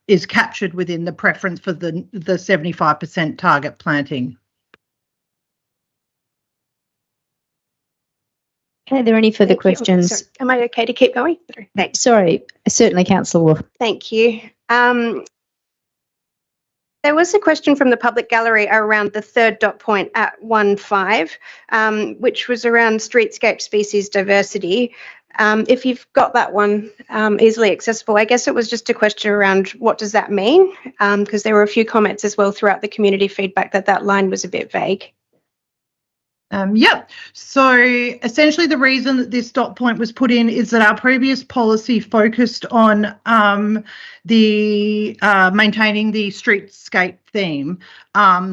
is captured within the preference for the 75% target planting. Are there any further questions? Sorry, am I okay to keep going? Thanks. Sorry, certainly, Councillor Wolf. Thank you. There was a question from the public gallery around the third dot point at 1.5, which was around streetscape species diversity. If you've got that one easily accessible, I guess it was just a question around what does that mean? Because there were a few comments as well throughout the community feedback that line was a bit vague. So essentially the reason that this dot point was put in is that our previous policy focused on maintaining the streetscape theme.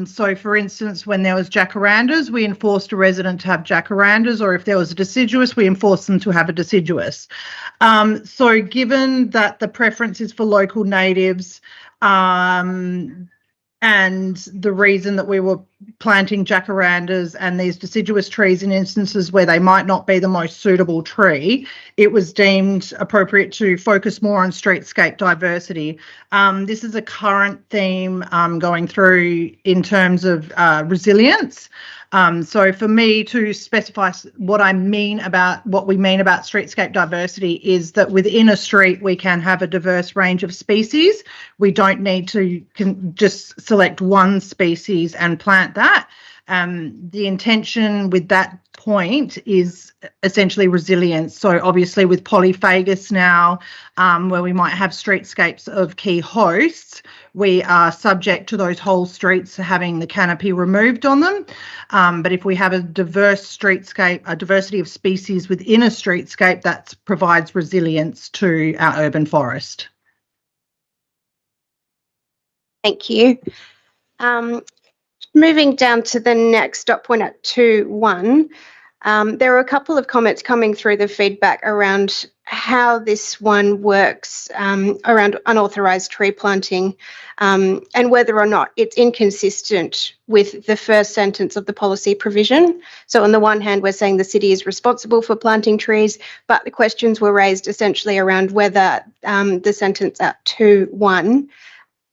So for instance, when there was jacarandas, we enforced a resident to have jacarandas, or if there was a deciduous, we enforced them to have a deciduous. So given that the preference is for local natives, and the reason that we were planting jacarandas and these deciduous trees in instances where they might not be the most suitable tree, it was deemed appropriate to focus more on streetscape diversity. This is a current theme going through in terms of resilience. So for me to specify what we mean about streetscape diversity is that within a street we can have a diverse range of species. We don't need to just select one species and plant that. The intention with that point is essentially resilience. So obviously with polyphagus now, where we might have streetscapes of key hosts, we are subject to those whole streets having the canopy removed on them. But if we have a diverse streetscape, a diversity of species within a streetscape, that provides resilience to our urban forest. Thank you. Moving down to the next dot point at 2.1, there are a couple of comments coming through the feedback around how this one works around unauthorised tree planting and whether or not it's inconsistent with the first sentence of the policy provision. So on the one hand, we're saying the city is responsible for planting trees, but the questions were raised essentially around whether the sentence at 2.1,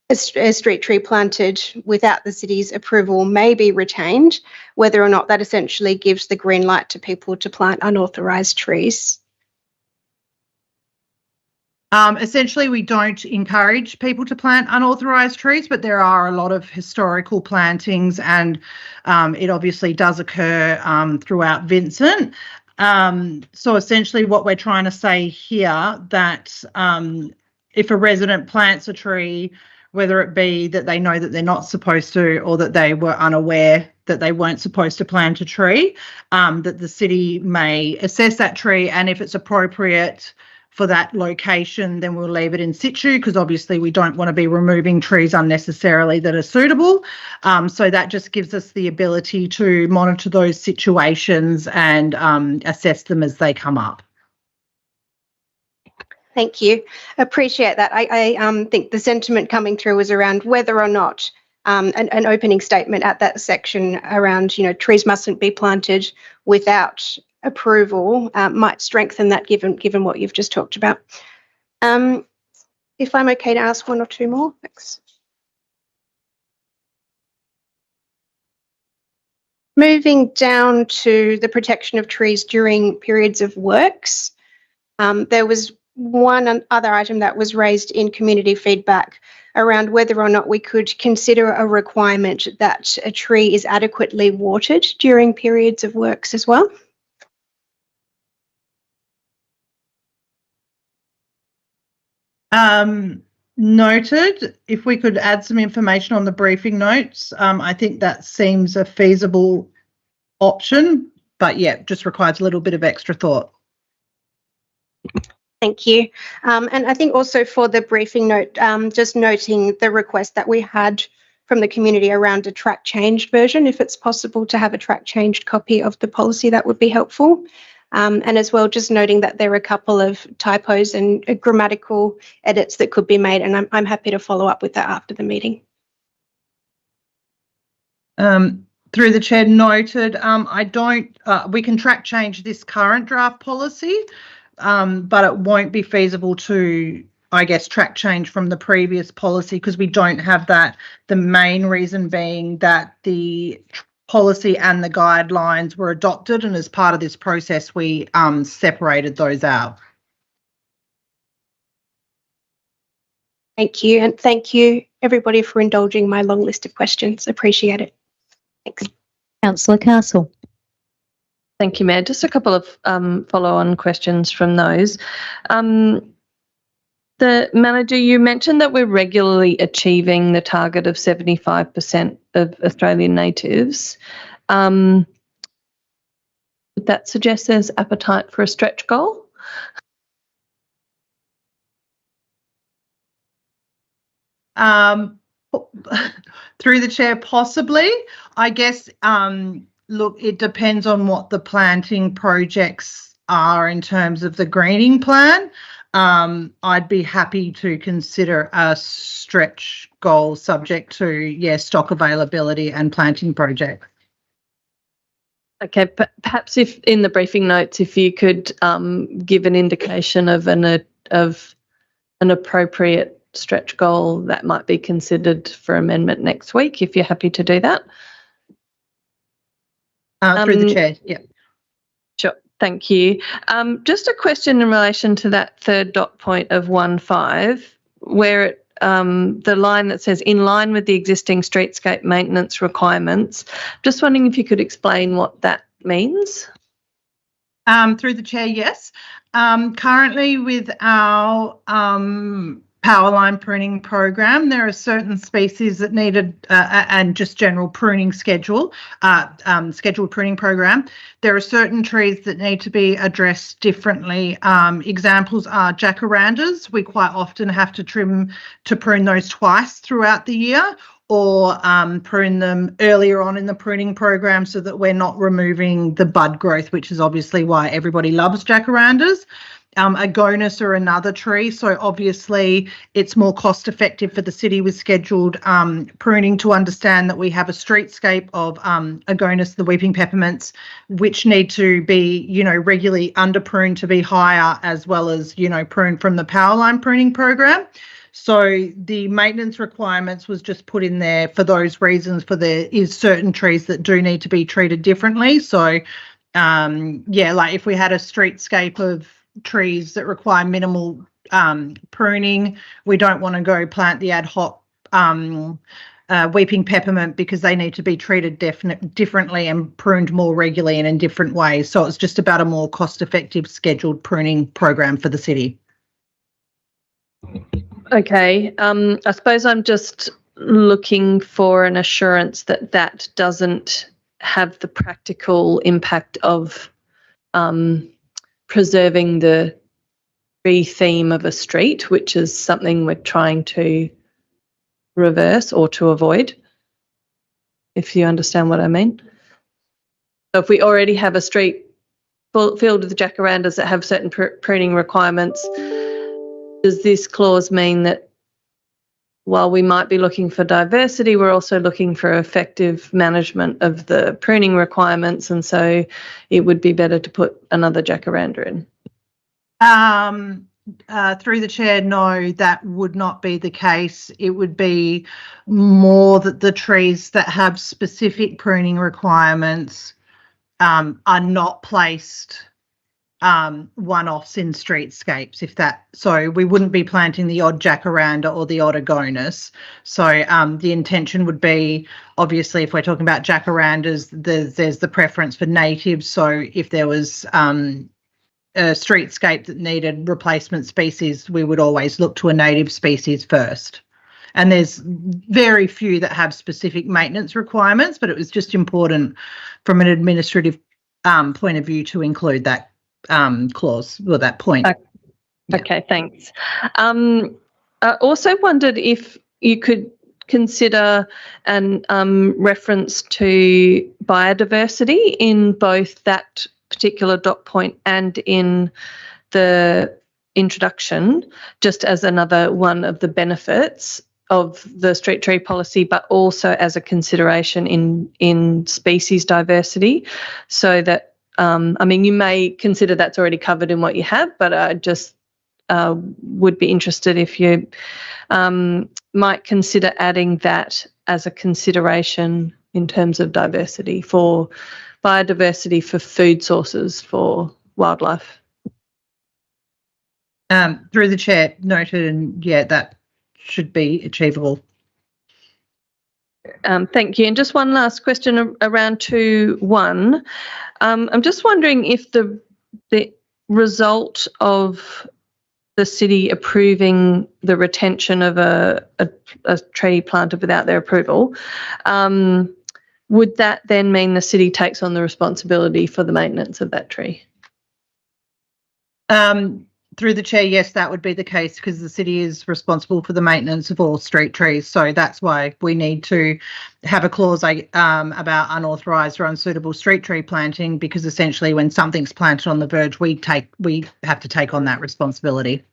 a street tree planted without the city's approval may be retained, whether or not that essentially gives the green light to people to plant unauthorised trees. Essentially, we don't encourage people to plant unauthorised trees, but there are a lot of historical plantings, and it obviously does occur throughout Vincent. So essentially what we're trying to say here, that if a resident plants a tree, whether it be that they know that they're not supposed to or that they were unaware that they weren't supposed to plant a tree, that the city may assess that tree, and if it's appropriate for that location, then we'll leave it in situ, because obviously we don't want to be removing trees unnecessarily that are suitable. So that just gives us the ability to monitor those situations and assess them as they come up. Thank you. Appreciate that. I think the sentiment coming through was around whether or not an opening statement at that section around, trees mustn't be planted without approval might strengthen that given what you've just talked about. If I'm okay to ask one or two more, thanks. Moving down to the protection of trees during periods of works, there was one other item that was raised in community feedback around whether or not we could consider a requirement that a tree is adequately watered during periods of works as well. Noted. If we could add some information on the briefing notes, I think that seems a feasible option, but yeah, just requires a little bit of extra thought. Thank you. And I think also for the briefing note, just noting the request that we had from the community around a track changed version. If it's possible to have a track changed copy of the policy, that would be helpful. And as well, just noting that there are a couple of typos and grammatical edits that could be made, and I'm happy to follow up with that after the meeting. Through the chair, noted. We can track change this current draft policy, but it won't be feasible to, I guess, track change from the previous policy because we don't have that. The main reason being that the policy and the guidelines were adopted, and as part of this process we separated those out. Thank you, and thank you everybody for indulging my long list of questions. Appreciate it. Thanks. Councillor Castle. Thank you, Mayor. Just a couple of follow-on questions from those. The manager, you mentioned that we're regularly achieving the target of 75% of Australian natives. Would that suggest there's appetite for a stretch goal? Through the chair, possibly. I guess, look, it depends on what the planting projects are in terms of the greening plan. I'd be happy to consider a stretch goal subject to, stock availability and planting projects. Okay, perhaps if in the briefing notes, if you could give an indication of an appropriate stretch goal that might be considered for amendment next week, if you're happy to do that. Through the chair, yeah. Sure, thank you. Just a question in relation to that third dot point of 1.5, where it the line that says in line with the existing streetscape maintenance requirements. Just wondering if you could explain what that means. Through the chair, yes. Currently with our power line pruning program, there are certain species that needed and just general pruning scheduled pruning program. There are certain trees that need to be addressed differently. Examples are jacarandas. We quite often have to prune those twice throughout the year, or prune them earlier on in the pruning program so that we're not removing the bud growth, which is obviously why everybody loves jacarandas. Agonis or another tree, so obviously it's more cost effective for the city with scheduled pruning to understand that we have a streetscape of Agonis, the weeping peppermints, which need to be, regularly under pruned to be higher, as well as, pruned from the power line pruning program. So the maintenance requirements was just put in there for those reasons. There is certain trees that do need to be treated differently. So like if we had a streetscape of trees that require minimal pruning, we don't want to go plant the ad hoc weeping peppermint, because they need to be treated differently and pruned more regularly and in different ways. So it's just about a more cost-effective scheduled pruning program for the city. Okay, I suppose I'm just looking for an assurance that that doesn't have the practical impact of preserving the tree theme of a street, which is something we're trying to reverse or to avoid, if you understand what I mean. So if we already have a street filled with jacarandas that have certain pruning requirements, does this clause mean that while we might be looking for diversity, we're also looking for effective management of the pruning requirements, and so it would be better to put another jacaranda in? Through the chair, no, that would not be the case. It would be more that the trees that have specific pruning requirements are not placed one-offs in streetscapes, so we wouldn't be planting the odd jacaranda or the odd agonis. So the intention would be, obviously, if we're talking about jacarandas, there's the preference for natives. So if there was a streetscape that needed replacement species, we would always look to a native species first. And there's very few that have specific maintenance requirements, but it was just important from an administrative point of view to include that clause, or that point. Okay, thanks. I also wondered if you could consider an reference to biodiversity in both that particular dot point and in the introduction, just as another one of the benefits of the street tree policy, but also as a consideration in species diversity, so that you may consider that's already covered in what you have, but I just would be interested if you might consider adding that as a consideration in terms of diversity, for biodiversity, for food sources, for wildlife. Through the chair, noted, and yeah, that should be achievable. Thank you. And just one last question around 2.1. I'm just wondering if the result of the city approving the retention of a tree planted without their approval, would that then mean the city takes on the responsibility for the maintenance of that tree? Through the chair, yes, that would be the case, because the city is responsible for the maintenance of all street trees. So that's why we need to have a clause about unauthorised or unsuitable street tree planting, because essentially when something's planted on the verge, we have to take on that responsibility.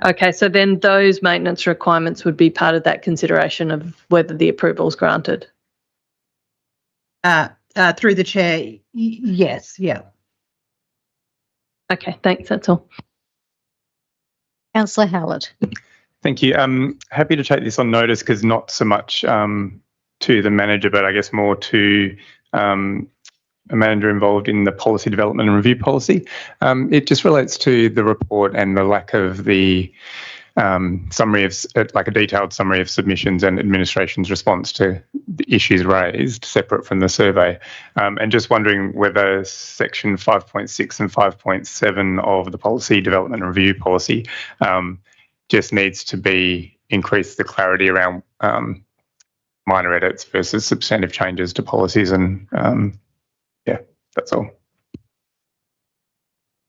Okay, so then those maintenance requirements would be part of that consideration of whether the approval is granted? Through the chair, yes, yeah. Okay, thanks. That's all. Councillor Howlett. Thank you. I'm happy to take this on notice, because not so much to the manager, but I guess more to a manager involved in the policy development and review policy. It just relates to the report and the lack of the summary of, like a detailed summary of submissions and administration's response to the issues raised, separate from the survey. And just wondering whether section 5.6 and 5.7 of the policy development and review policy just needs to be increase the clarity around minor edits versus substantive changes to policies, and yeah, that's all.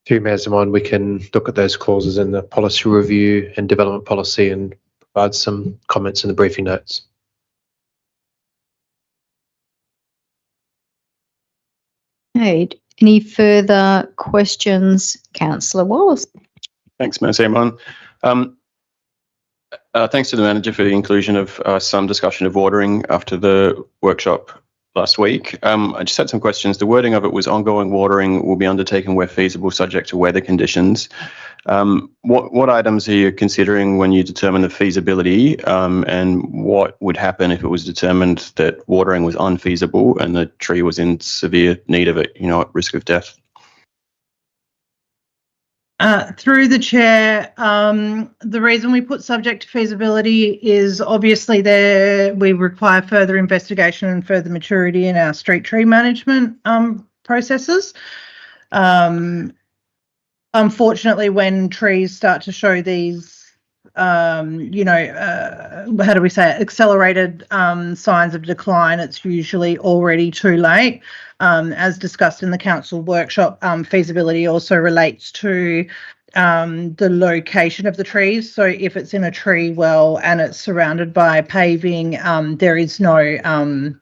To Mayor Zaman, we can look at those clauses in the policy review and development policy and provide some comments in the briefing notes. Okay. Any further questions, Councillor Wallace? Thanks, Mayor Zaman. Thanks to the manager for the inclusion of some discussion of watering after the workshop last week. I just had some questions. The wording of it was ongoing watering will be undertaken where feasible, subject to weather conditions. What items are you considering when you determine the feasibility, and what would happen if it was determined that watering was unfeasible and the tree was in severe need of it, at risk of death? Through the chair, the reason we put subject to feasibility is obviously we require further investigation and further maturity in our street tree management processes. Unfortunately, when trees start to show these, how do we say it, accelerated signs of decline, it's usually already too late. As discussed in the council workshop, feasibility also relates to the location of the trees. So if it's in a tree well and it's surrounded by paving, there is no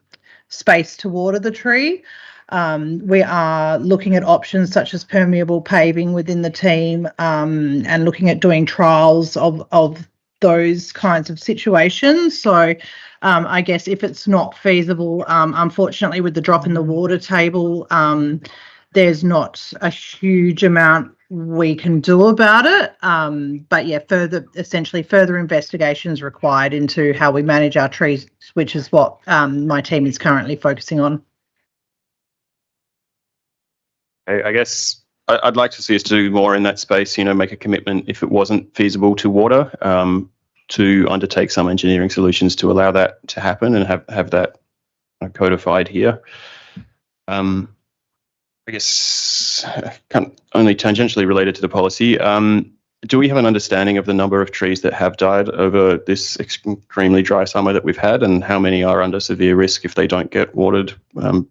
space to water the tree. We are looking at options such as permeable paving within the team, and looking at doing trials of those kinds of situations. So I guess if it's not feasible, unfortunately with the drop in the water table, there's not a huge amount we can do about it. But yeah, further investigation is required into how we manage our trees, which is what my team is currently focusing on. I guess I'd like to see us do more in that space, make a commitment if it wasn't feasible to water, to undertake some engineering solutions to allow that to happen and have that codified here. I guess only tangentially related to the policy. Do we have an understanding of the number of trees that have died over this extremely dry summer that we've had, and how many are under severe risk if they don't get watered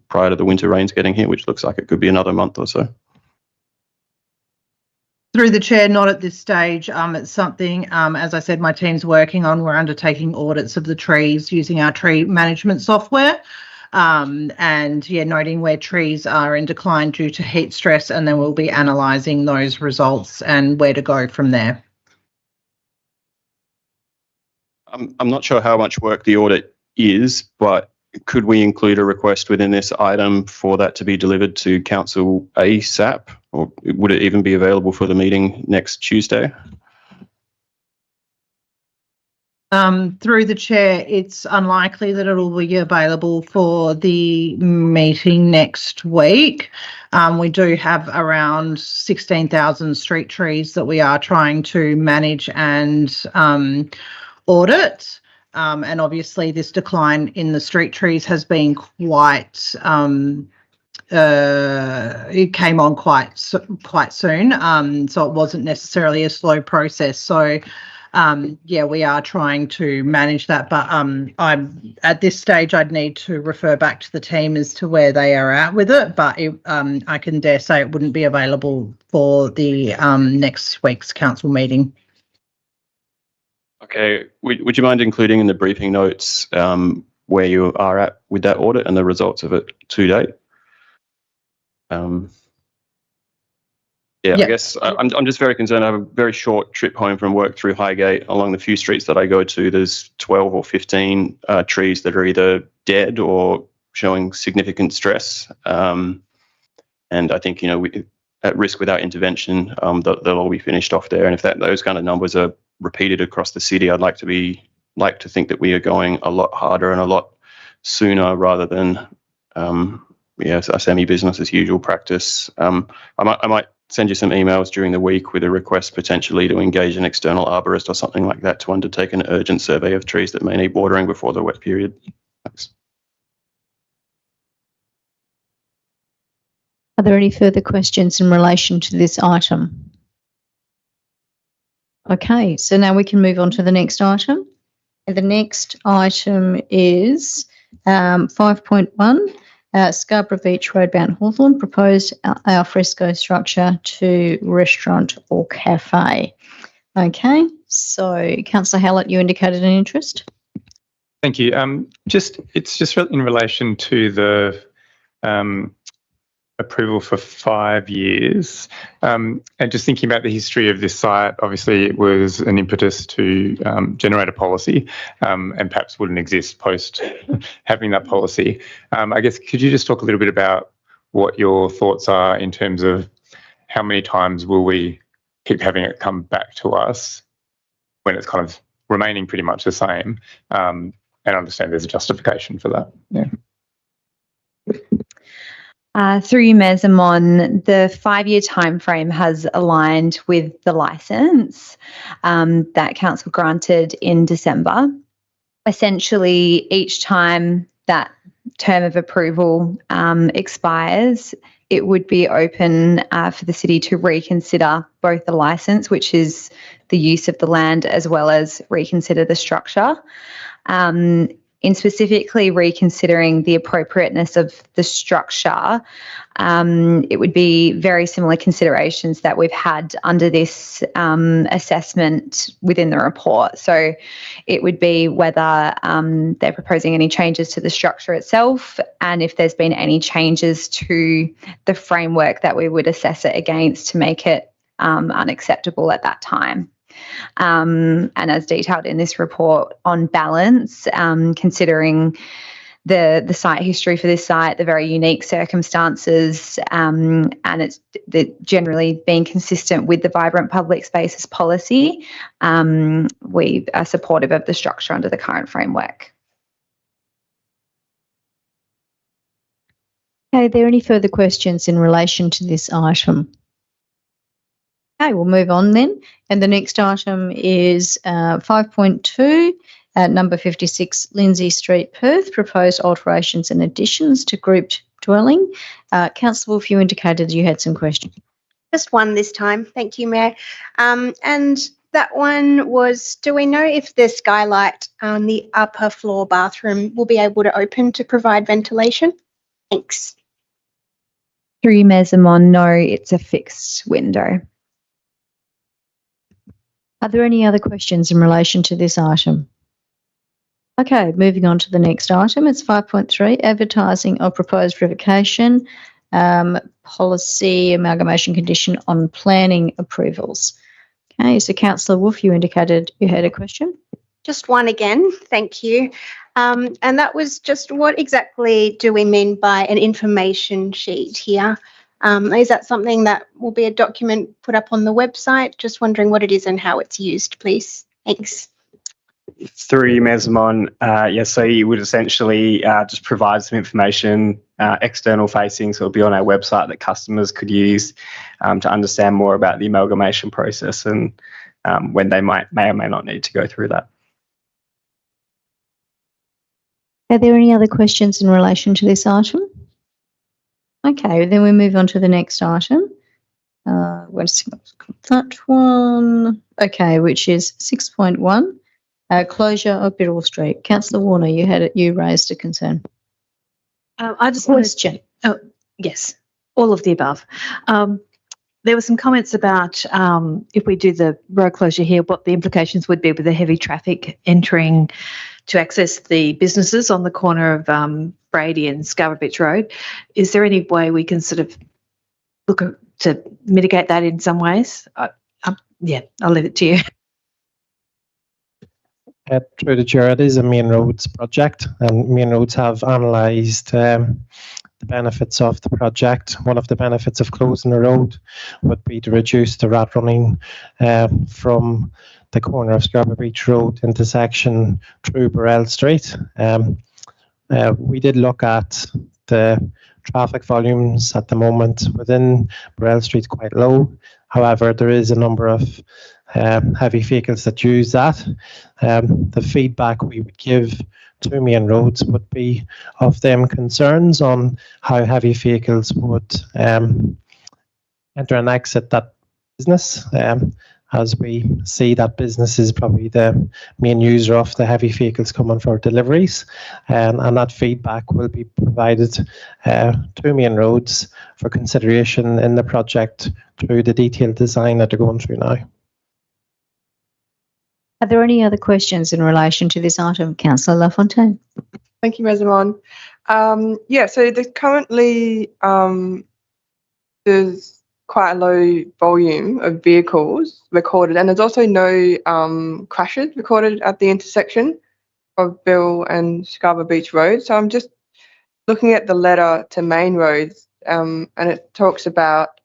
prior to the winter rains getting here, which looks like it could be another month or so? Through the chair, not at this stage. It's something, as I said, my team's working on. We're undertaking audits of the trees using our tree management software. And yeah, noting where trees are in decline due to heat stress, and then we'll be analysing those results and where to go from there. I'm not sure how much work the audit is, but could we include a request within this item for that to be delivered to Council ASAP, or would it even be available for the meeting next Tuesday? Through the chair, it's unlikely that it will be available for the meeting next week. We do have around 16,000 street trees that we are trying to manage and audit. And obviously this decline in the street trees has been quite, it came on quite soon. So it wasn't necessarily a slow process. So yeah, we are trying to manage that, but I'm at this stage, I'd need to refer back to the team as to where they are at with it. But I can dare say it wouldn't be available for the next week's council meeting. Okay, would you mind including in the briefing notes where you are at with that audit and the results of it to date? Yeah, I guess I'm just very concerned. I have a very short trip home from work through Highgate. Along the few streets that I go to, there's 12 or 15 trees that are either dead or showing significant stress. And I think, at risk without intervention, they'll all be finished off there. And if those kind of numbers are repeated across the city, I'd like to think that we are going a lot harder and a lot sooner rather than a semi-business as usual practice. I might send you some emails during the week with a request potentially to engage an external arborist or something like that to undertake an urgent survey of trees that may need watering before the wet period. Thanks. Are there any further questions in relation to this item? Okay, so now we can move on to the next item. And the next item is 5.1. Scarborough Beach Road, Mount Hawthorn, proposed al fresco structure to restaurant or cafe. Okay, so Councillor Hallett, you indicated an interest. Thank you. It's just in relation to the approval for 5 years, and just thinking about the history of this site. Obviously, it was an impetus to generate a policy, and perhaps wouldn't exist post having that policy. I guess, could you just talk a little bit about what your thoughts are in terms of how many times will we keep having it come back to us when it's kind of remaining pretty much the same, and understand there's a justification for that. Yeah. Through you, Mayor Xamon, the 5-year timeframe has aligned with the licence that Council granted in December. Essentially, each time that term of approval expires, it would be open for the city to reconsider both the licence, which is the use of the land, as well as reconsider the structure. In specifically reconsidering the appropriateness of the structure, it would be very similar considerations that we've had under this assessment within the report. So it would be whether they're proposing any changes to the structure itself, and if there's been any changes to the framework that we would assess it against to make it unacceptable at that time. And as detailed in this report, on balance, considering the site history for this site, the very unique circumstances, and it's generally being consistent with the vibrant public spaces policy, we are supportive of the structure under the current framework. Okay, are there any further questions in relation to this item? Okay, we'll move on then. And the next item is 5.2, number 56, Lindsay Street, Perth, proposed alterations and additions to grouped dwelling. Councillor Wolf, you indicated you had some questions. Just one this time. Thank you, Mayor. And that one was, do we know if the skylight on the upper floor bathroom will be able to open to provide ventilation? Thanks. Through you, Mayor Xamon, no, it's a fixed window. Are there any other questions in relation to this item? Okay, moving on to the next item. It's 5.3, advertising of proposed revocation, policy amalgamation condition on planning approvals. Okay, so Councillor Wolf, you indicated you had a question. Just one again, thank you. And that was just, what exactly do we mean by an information sheet here? Is that something that will be a document put up on the website? Just wondering what it is and how it's used, please. Thanks. Through you, Mayor Xamon, yes, so you would essentially just provide some information external facing, so it'll be on our website that customers could use to understand more about the amalgamation process and when they may or may not need to go through that. Are there any other questions in relation to this item? Okay, then we move on to the next item. Where's that one? Okay, which is 6.1, closure of Birrell Street. Councillor Warner, you raised a concern. I just question. Oh, yes, all of the above. There were some comments about if we do the road closure here, what the implications would be with the heavy traffic entering to access the businesses on the corner of Brady and Scarborough Beach Road. Is there any way we can sort of look to mitigate that in some ways? Yeah, I'll leave it to you. Through the chair, it is a main roads project, and main roads have analysed the benefits of the project. One of the benefits of closing the road would be to reduce the rat running from the corner of Scarborough Beach Road intersection through Birrell Street. We did look at the traffic volumes at the moment within Burrell Street quite low. However, there is a number of heavy vehicles that use that. The feedback we would give to Main Roads would be of them concerns on how heavy vehicles would enter and exit that business, as we see that business is probably the main user of the heavy vehicles coming for deliveries, and that feedback will be provided to Main Roads for consideration in the project through the detailed design that they're going through now. Are there any other questions in relation to this item, Councillor LaFontaine? Thank you, Ms. Amon. Yeah, so there's currently there's quite a low volume of vehicles recorded, and there's also no crashes recorded at the intersection of Bill and Scarborough Beach Road. So I'm just looking at the letter to Main Roads, and it talks about,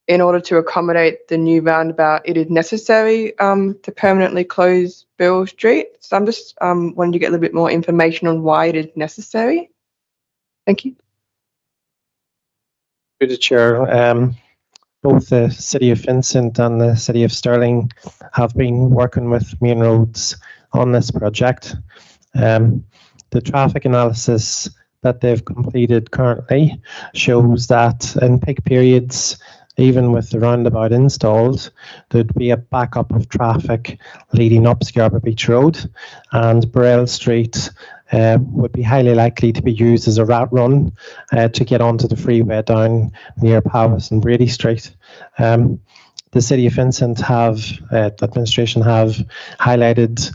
in order to accommodate the new roundabout, it is necessary to permanently close Bill Street. So I'm just wanting to get a little bit more information on why it is necessary. Thank you. Through the Chair, both the City of Vincent and the City of Stirling have been working with Main Roads on this project. The traffic analysis that they've completed currently shows that in peak periods, even with the roundabout installed, there'd be a backup of traffic leading up Scarborough Beach Road, and Burrell Street would be highly likely to be used as a route run to get onto the freeway down near Powis and Brady Street. The City of Vincent have, the administration have highlighted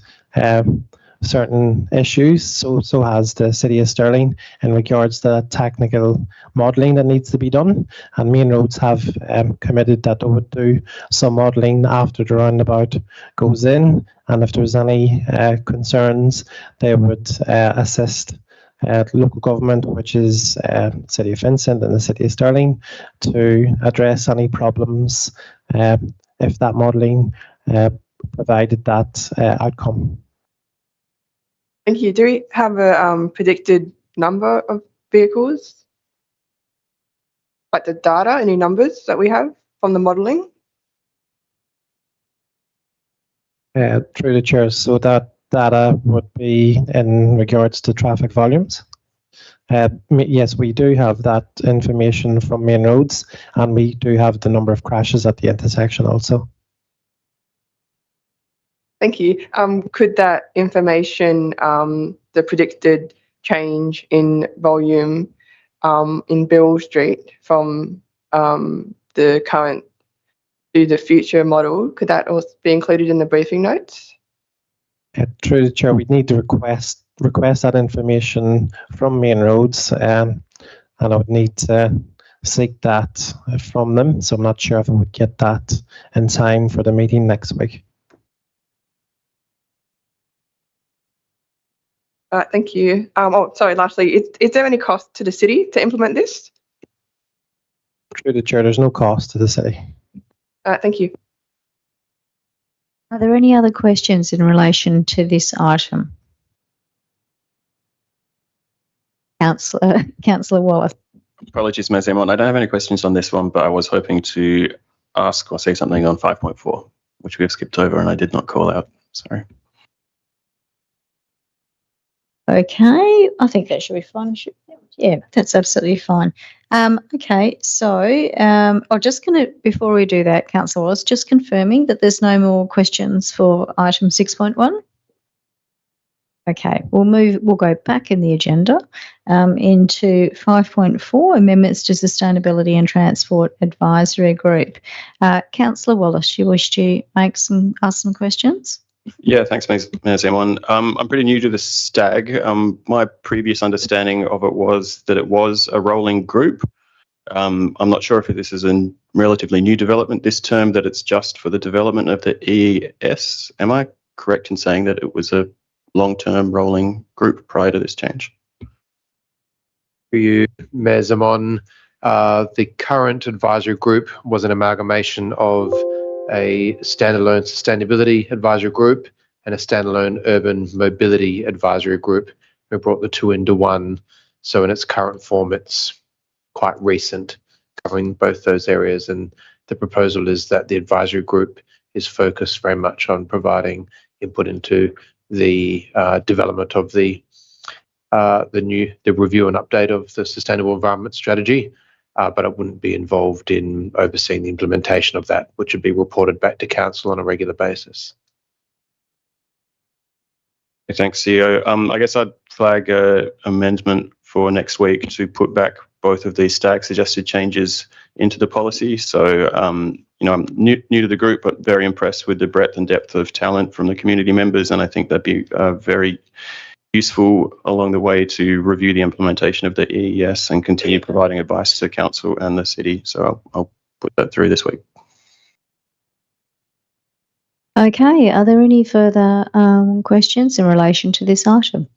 certain issues, so has the City of Stirling in regards to that technical modelling that needs to be done, and Main Roads have committed that they would do some modelling after the roundabout goes in, and if there's any concerns they would assist local government, which is City of Vincent and the City of Stirling, to address any problems if that modelling provided that outcome. Thank you. Do we have a predicted number of vehicles? Like the data, any numbers that we have from the modelling? Through the Chair, so that data would be in regards to traffic volumes. Yes, we do have that information from Main Roads, and we do have the number of crashes at the intersection also. Thank you. Could that information, the predicted change in volume in Bill Street from the current to the future model, could that also be included in the briefing notes? Through the Chair, we'd need to request that information from Main Roads, and I would need to seek that from them. So I'm not sure if I would get that in time for the meeting next week. Thank you. Oh, sorry, lastly, is there any cost to the city to implement this? Through the Chair, there's no cost to the city. Thank you. Are there any other questions in relation to this item? Councillor Wallace. Apologies, Ms. Amon. I don't have any questions on this one, but I was hoping to ask or say something on 5.4, which we have skipped over and I did not call out. Sorry. Okay, I think that should be fine. Yeah, that's absolutely fine. Okay, so I'm just going to, before we do that, Councillor Wallace, just confirming that there's no more questions for item 6.1. Okay, we'll go back in the agenda into 5.4, amendments to Sustainability and Transport Advisory Group. Councillor Wallace, you wish to ask some questions? Yeah, thanks, Ms. Amon. I'm pretty new to the STAG. My previous understanding of it was that it was a rolling group. I'm not sure if this is a relatively new development this term, that it's just for the development of the EES. Am I correct in saying that it was a long-term rolling group prior to this change? For you, Ms. Amon, the current advisory group was an amalgamation of a standalone sustainability advisory group and a standalone urban mobility advisory group. We brought the two into one. So in its current form, it's quite recent, covering both those areas. And the proposal is that the advisory group is focused very much on providing input into the development of the review and update of the Sustainable Environment Strategy, but it wouldn't be involved in overseeing the implementation of that, which would be reported back to council on a regular basis. Thanks, CEO. I guess I'd flag an amendment for next week to put back both of these stack suggested changes into the policy. So, you know, I'm new to the group, but very impressed with the breadth and depth of talent from the community members, and I think that'd be very useful along the way to review the implementation of the EES and continue providing advice to council and the city. So I'll put that through this week. Okay, are there any further questions in relation to this item?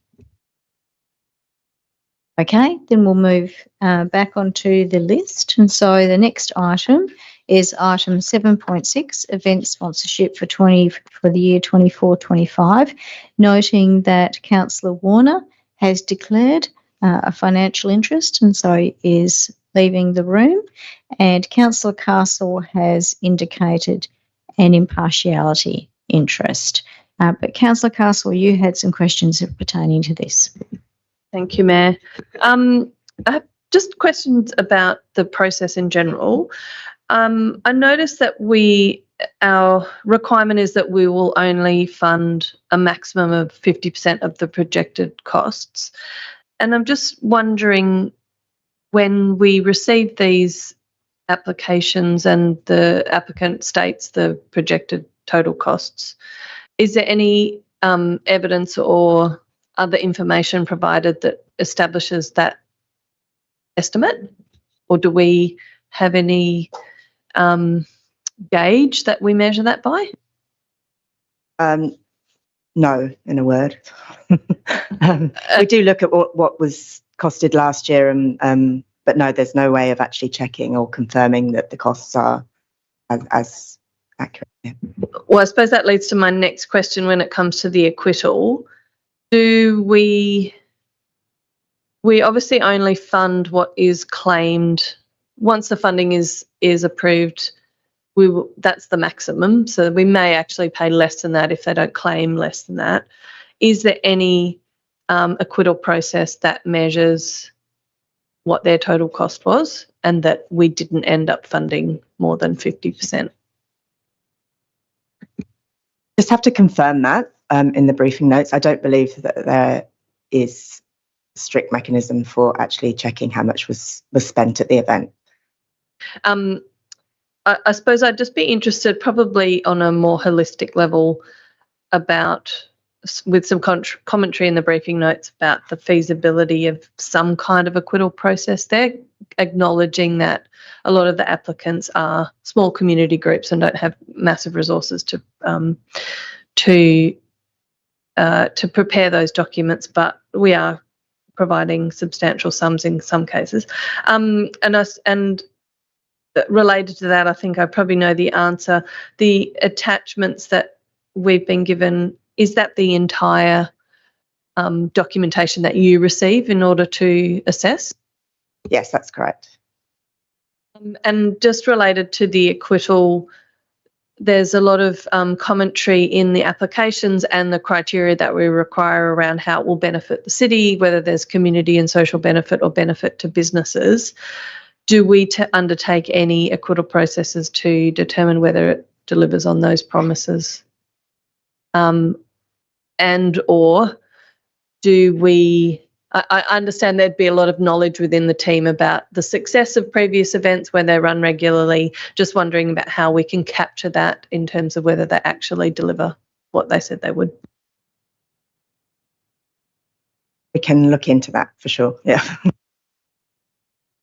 Okay, then we'll move back onto the list. And so the next item is item 7.6, event sponsorship for the year 24-25, noting that Councillor Warner has declared a financial interest and so is leaving the room, and Councillor Castle has indicated an impartiality interest. But Councillor Castle, you had some questions pertaining to this. Thank you, Mayor. I have just questions about the process in general. I noticed that our requirement is that we will only fund a maximum of 50% of the projected costs. And I'm just wondering, when we receive these applications and the applicant states the projected total costs, is there any evidence or other information provided that establishes that estimate? Or do we have any gauge that we measure that by? No, in a word. We do look at what was costed last year, but no, there's no way of actually checking or confirming that the costs are as accurate. Yeah. Well, I suppose that leads to my next question when it comes to the acquittal. Do we obviously only fund what is claimed once the funding is approved? That's the maximum, so we may actually pay less than that if they don't claim less than that. Is there any acquittal process that measures what their total cost was and that we didn't end up funding more than 50%? Just have to confirm that in the briefing notes. I don't believe that there is a strict mechanism for actually checking how much was spent at the event. I suppose I'd just be interested, probably on a more holistic level, with some commentary in the briefing notes about the feasibility of some kind of acquittal process there, acknowledging that a lot of the applicants are small community groups and don't have massive resources to prepare those documents, but we are providing substantial sums in some cases. And related to that, I think I probably know the answer. The attachments that we've been given, is that the entire documentation that you receive in order to assess? Yes, that's correct. And just related to the acquittal, there's a lot of commentary in the applications and the criteria that we require around how it will benefit the city, whether there's community and social benefit or benefit to businesses. Do we undertake any acquittal processes to determine whether it delivers on those promises? And or do we, I understand there'd be a lot of knowledge within the team about the success of previous events when they run regularly, just wondering about how we can capture that in terms of whether they actually deliver what they said they would. We can look into that for sure, yeah.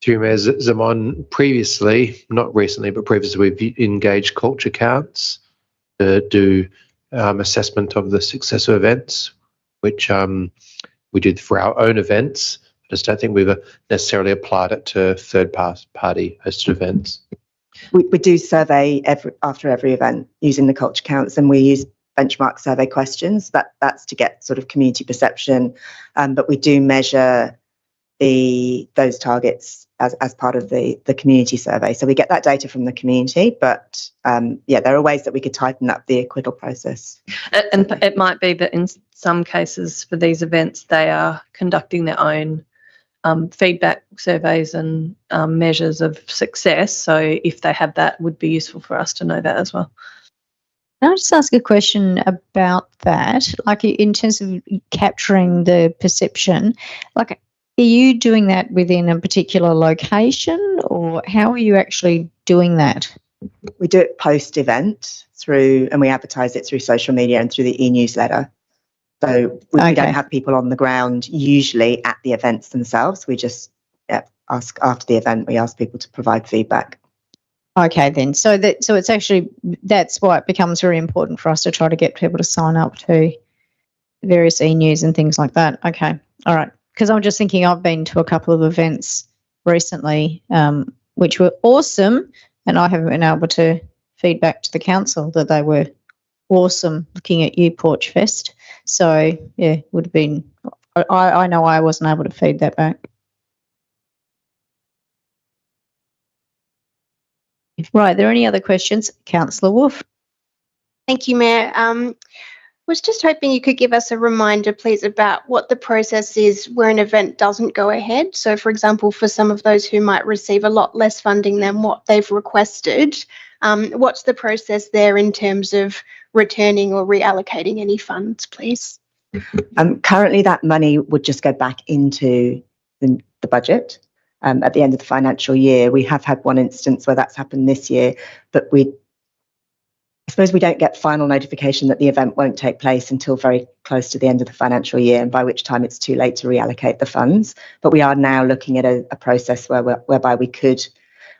Through Mayor Zaman, previously, not recently, but previously, we've engaged Culture Counts to do assessment of the success of events, which we did for our own events. I just don't think we've necessarily applied it to third-party hosted events. We do survey after every event using the Culture Counts, and we use benchmark survey questions. That's to get sort of community perception, but we do measure those targets as part of the community survey. So we get that data from the community, but there are ways that we could tighten up the acquittal process. And it might be that in some cases for these events, they are conducting their own feedback surveys and measures of success. So if they have that, would be useful for us to know that as well. Can I just ask a question about that? Like in terms of capturing the perception, like are you doing that within a particular location, or how are you actually doing that? We do it post-event and we advertise it through social media and through the e-newsletter. So we don't have people on the ground usually at the events themselves. We just ask after the event, we ask people to provide feedback. Okay, then. So it's actually, that's why it becomes very important for us to try to get people to sign up to various e-news and things like that. Okay, all right. Because I'm just thinking, I've been to a couple of events recently, which were awesome, and I haven't been able to feed back to the council that they were awesome looking at you, Porch Fest. So, yeah, would have been, I know I wasn't able to feed that back. Right, are there any other questions? Councillor Wolf. Thank you, Mayor. Was just hoping you could give us a reminder, please, about what the process is where an event doesn't go ahead. So, for example, for some of those who might receive a lot less funding than what they've requested, what's the process there in terms of returning or reallocating any funds, please? Currently, that money would just go back into the budget at the end of the financial year. We have had one instance where that's happened this year, but I suppose we don't get final notification that the event won't take place until very close to the end of the financial year, and by which time it's too late to reallocate the funds. But we are now looking at a process whereby we could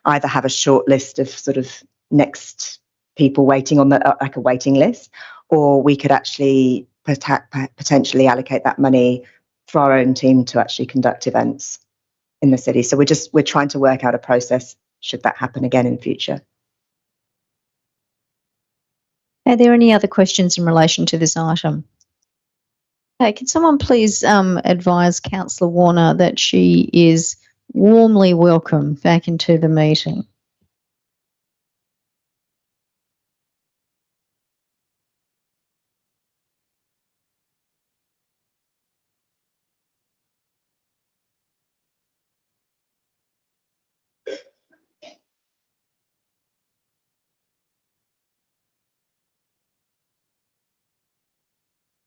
either have a short list of sort of next people waiting on like a waiting list, or we could actually potentially allocate that money for our own team to actually conduct events in the city. So we're trying to work out a process should that happen again in future. Are there any other questions in relation to this item? Okay, can someone please advise Councillor Warner that she is warmly welcome back into the meeting?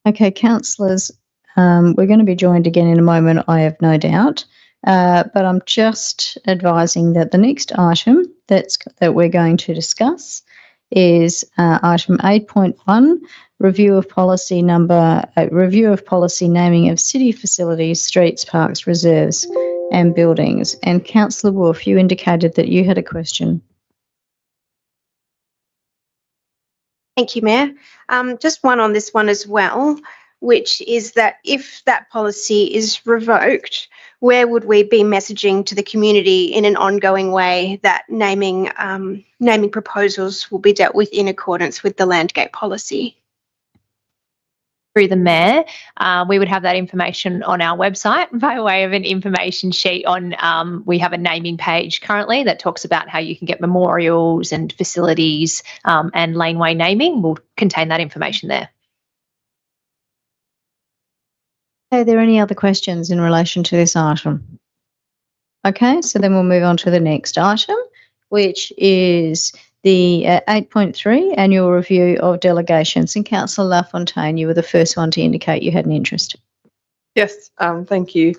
Okay, councillors, we're going to be joined again in a moment, I have no doubt, but I'm just advising that the next item that we're going to discuss is item 8.1, review of policy naming of city facilities, streets, parks, reserves and buildings. And Councillor Wolf, you indicated that you had a question. Thank you, Mayor. Just one on this one as well, which is that if that policy is revoked, where would we be messaging to the community in an ongoing way that naming proposals will be dealt with in accordance with the Landgate policy? Through the Mayor, we would have that information on our website by way of an information sheet on, we have a naming page currently that talks about how you can get memorials and facilities and laneway naming will contain that information there. Are there any other questions in relation to this item? Okay, so then we'll move on to the next item, which is the 8.3 annual review of delegations. And Councillor LaFontaine, you were the first one to indicate you had an interest. Yes, thank you.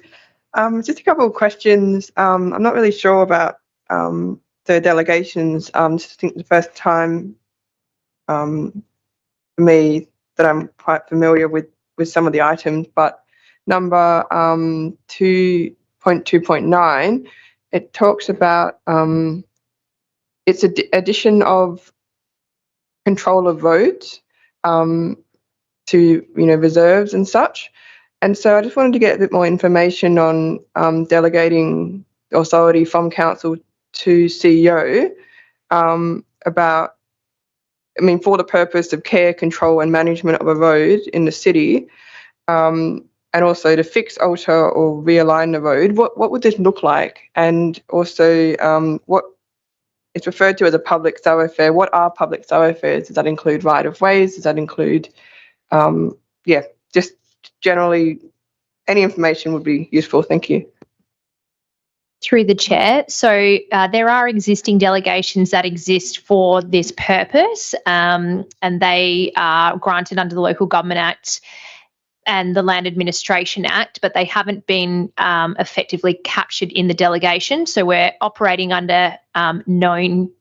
Just a couple of questions. I'm not really sure about the delegations. Just think the first time for me that I'm quite familiar with some of the items, but number 2.2.9, it talks about it's an addition of control of roads to reserves and such. And so I just wanted to get a bit more information on delegating authority from council to CEO about, for the purpose of care, control and management of a road in the city. And and also to fix, alter, or realign the road. What would this look like? And also, what it's referred to as a public thoroughfare. What are public thoroughfares? Does that include right-of-ways? Does that include, just generally, any information would be useful. Thank you. Through the chair. So there are existing delegations that exist for this purpose, and they are granted under the Local Government Act and the Land Administration Act, but they haven't been effectively captured in the delegation. So we're operating under known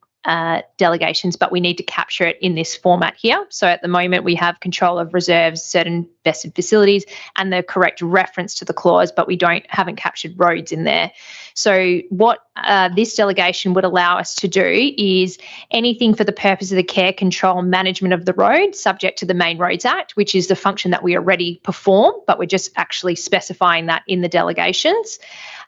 delegations, but we need to capture it in this format here. So at the moment we have control of reserves, certain vested facilities, and the correct reference to the clause, but we haven't captured roads in there. So what this delegation would allow us to do is anything for the purpose of the care, control, and management of the road, subject to the Main Roads Act, which is the function that we already perform, but we're just actually specifying that in the delegations.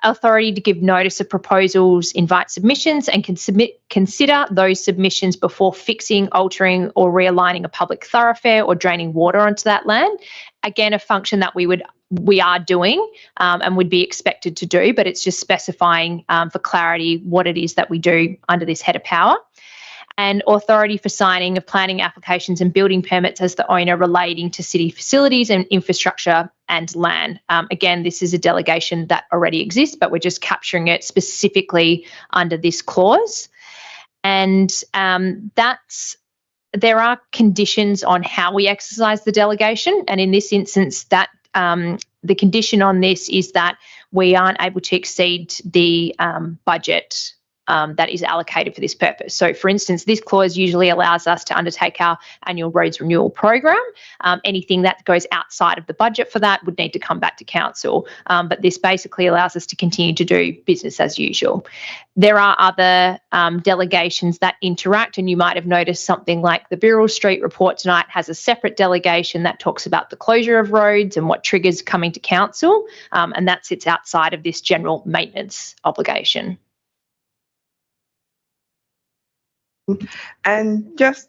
Authority to give notice of proposals, invite submissions, and consider those submissions before fixing, altering, or realigning a public thoroughfare or draining water onto that land. Again, a function that we are doing and would be expected to do, but it's just specifying for clarity what it is that we do under this head of power. And authority for signing of planning applications and building permits as the owner relating to city facilities and infrastructure and land. Again, this is a delegation that already exists, but we're just capturing it specifically under this clause. And there are conditions on how we exercise the delegation. And in this instance, that the condition on this is that we aren't able to exceed the budget that is allocated for this purpose. So, for instance, this clause usually allows us to undertake our annual roads renewal program. Anything that goes outside of the budget for that would need to come back to council. But this basically allows us to continue to do business as usual. There are other delegations that interact, and you might have noticed something like the Birrell Street report tonight has a separate delegation that talks about the closure of roads and what triggers coming to council, and that sits outside of this general maintenance obligation. And just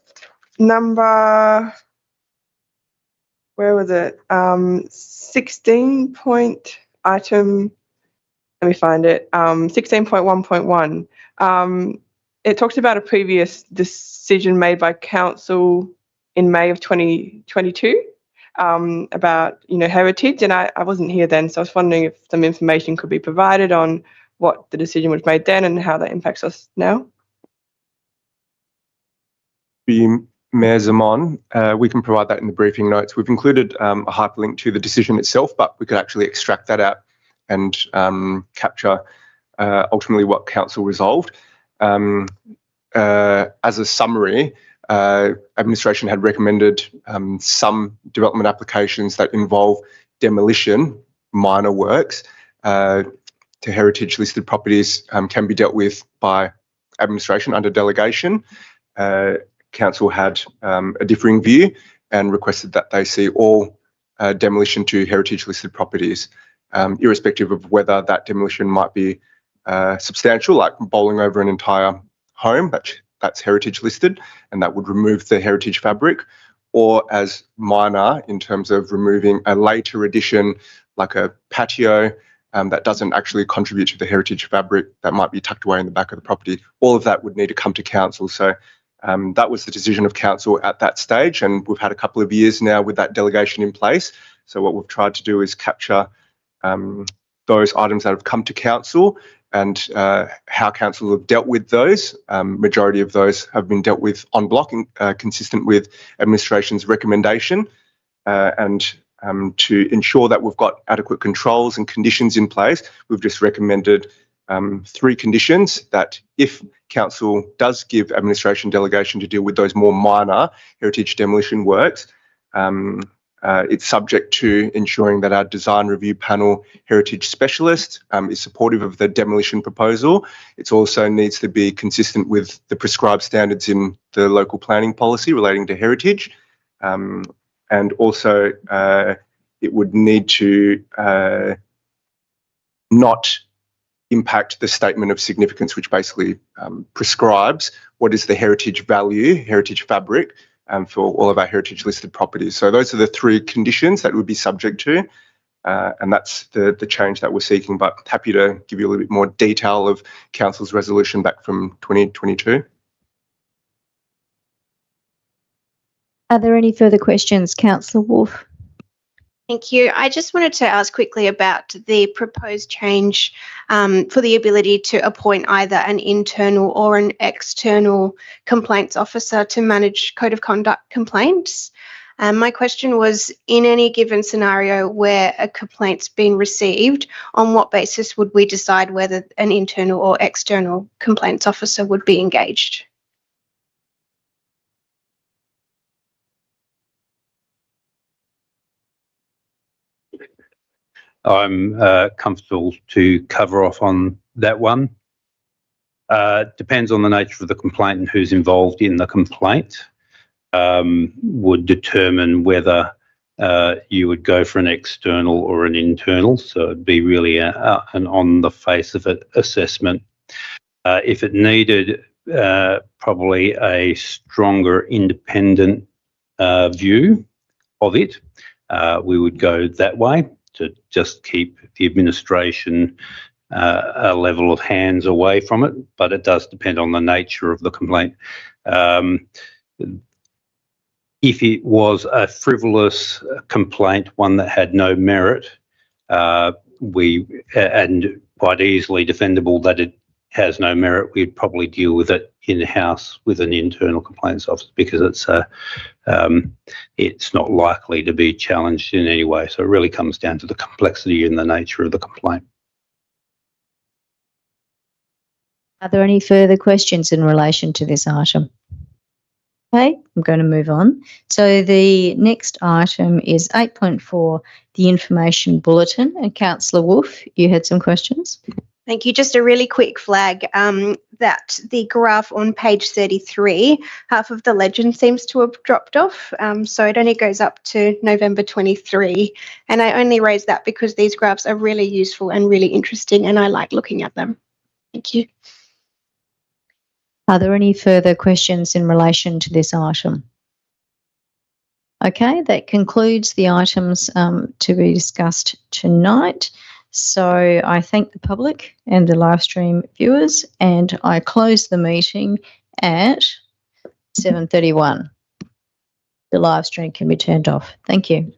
number, where was it? 16 point item, let me find it, 16.1.1. It talks about a previous decision made by council in May of 2022 about, heritage, and I wasn't here then, so I was wondering if some information could be provided on what the decision was made then and how that impacts us now. Mayor Zaman, we can provide that in the briefing notes. We've included a hyperlink to the decision itself, but we could actually extract that out and capture ultimately what council resolved. As a summary, administration had recommended some development applications that involve demolition, minor works, to heritage listed properties can be dealt with by administration under delegation. Council had a differing view and requested that they see all demolition to heritage listed properties, irrespective of whether that demolition might be substantial, like bowling over an entire home that's heritage listed, and that would remove the heritage fabric, or as minor in terms of removing a later addition like a patio that doesn't actually contribute to the heritage fabric that might be tucked away in the back of the property. All of that would need to come to council. So that was the decision of council at that stage, and we've had a couple of years now with that delegation in place. So what we've tried to do is capture those items that have come to council and how council have dealt with those. Majority of those have been dealt with en bloc, consistent with administration's recommendation, and to ensure that we've got adequate controls and conditions in place, we've just recommended 3 conditions that if council does give administration delegation to deal with those more minor heritage demolition works, it's subject to ensuring that our design review panel heritage specialist is supportive of the demolition proposal. It also needs to be consistent with the prescribed standards in the local planning policy relating to heritage. And also it would need to not impact the statement of significance, which basically prescribes what is the heritage value, heritage fabric, for all of our heritage listed properties. So those are the 3 conditions that would be subject to. and that's the change that we're seeking, but happy to give you a little bit more detail of Council's resolution back from 2022. Are there any further questions? Councillor Wolf. Thank you. I just wanted to ask quickly about the proposed change for the ability to appoint either an internal or an external complaints officer to manage code of conduct complaints. My question was, in any given scenario where a complaint's been received, on what basis would we decide whether an internal or external complaints officer would be engaged? I'm comfortable to cover off on that one. Depends on the nature of the complaint and who's involved in the complaint. Would determine whether you would go for an external or an internal. So it'd be really an on the face of it assessment. If it needed probably a stronger independent view of it, we would go that way to just keep the administration a level of hands away from it, but it does depend on the nature of the complaint. If it was a frivolous complaint, one that had no merit, and quite easily defendable that it has no merit, we'd probably deal with it in-house with an internal complaints officer, because it's not likely to be challenged in any way. So it really comes down to the complexity and the nature of the complaint. Are there any further questions in relation to this item? Okay, I'm going to move on. So the next item is 8.4, the information bulletin. And Councillor Wolf, you had some questions? Thank you. Just a really quick flag that the graph on page 33, half of the legend seems to have dropped off. So it only goes up to November 23. And I only raise that because these graphs are really useful and really interesting, and I like looking at them. Thank you. Are there any further questions in relation to this item? Okay, that concludes the items to be discussed tonight. So I thank the public and the live stream viewers, and I close the meeting at 7:31. The live stream can be turned off. Thank you.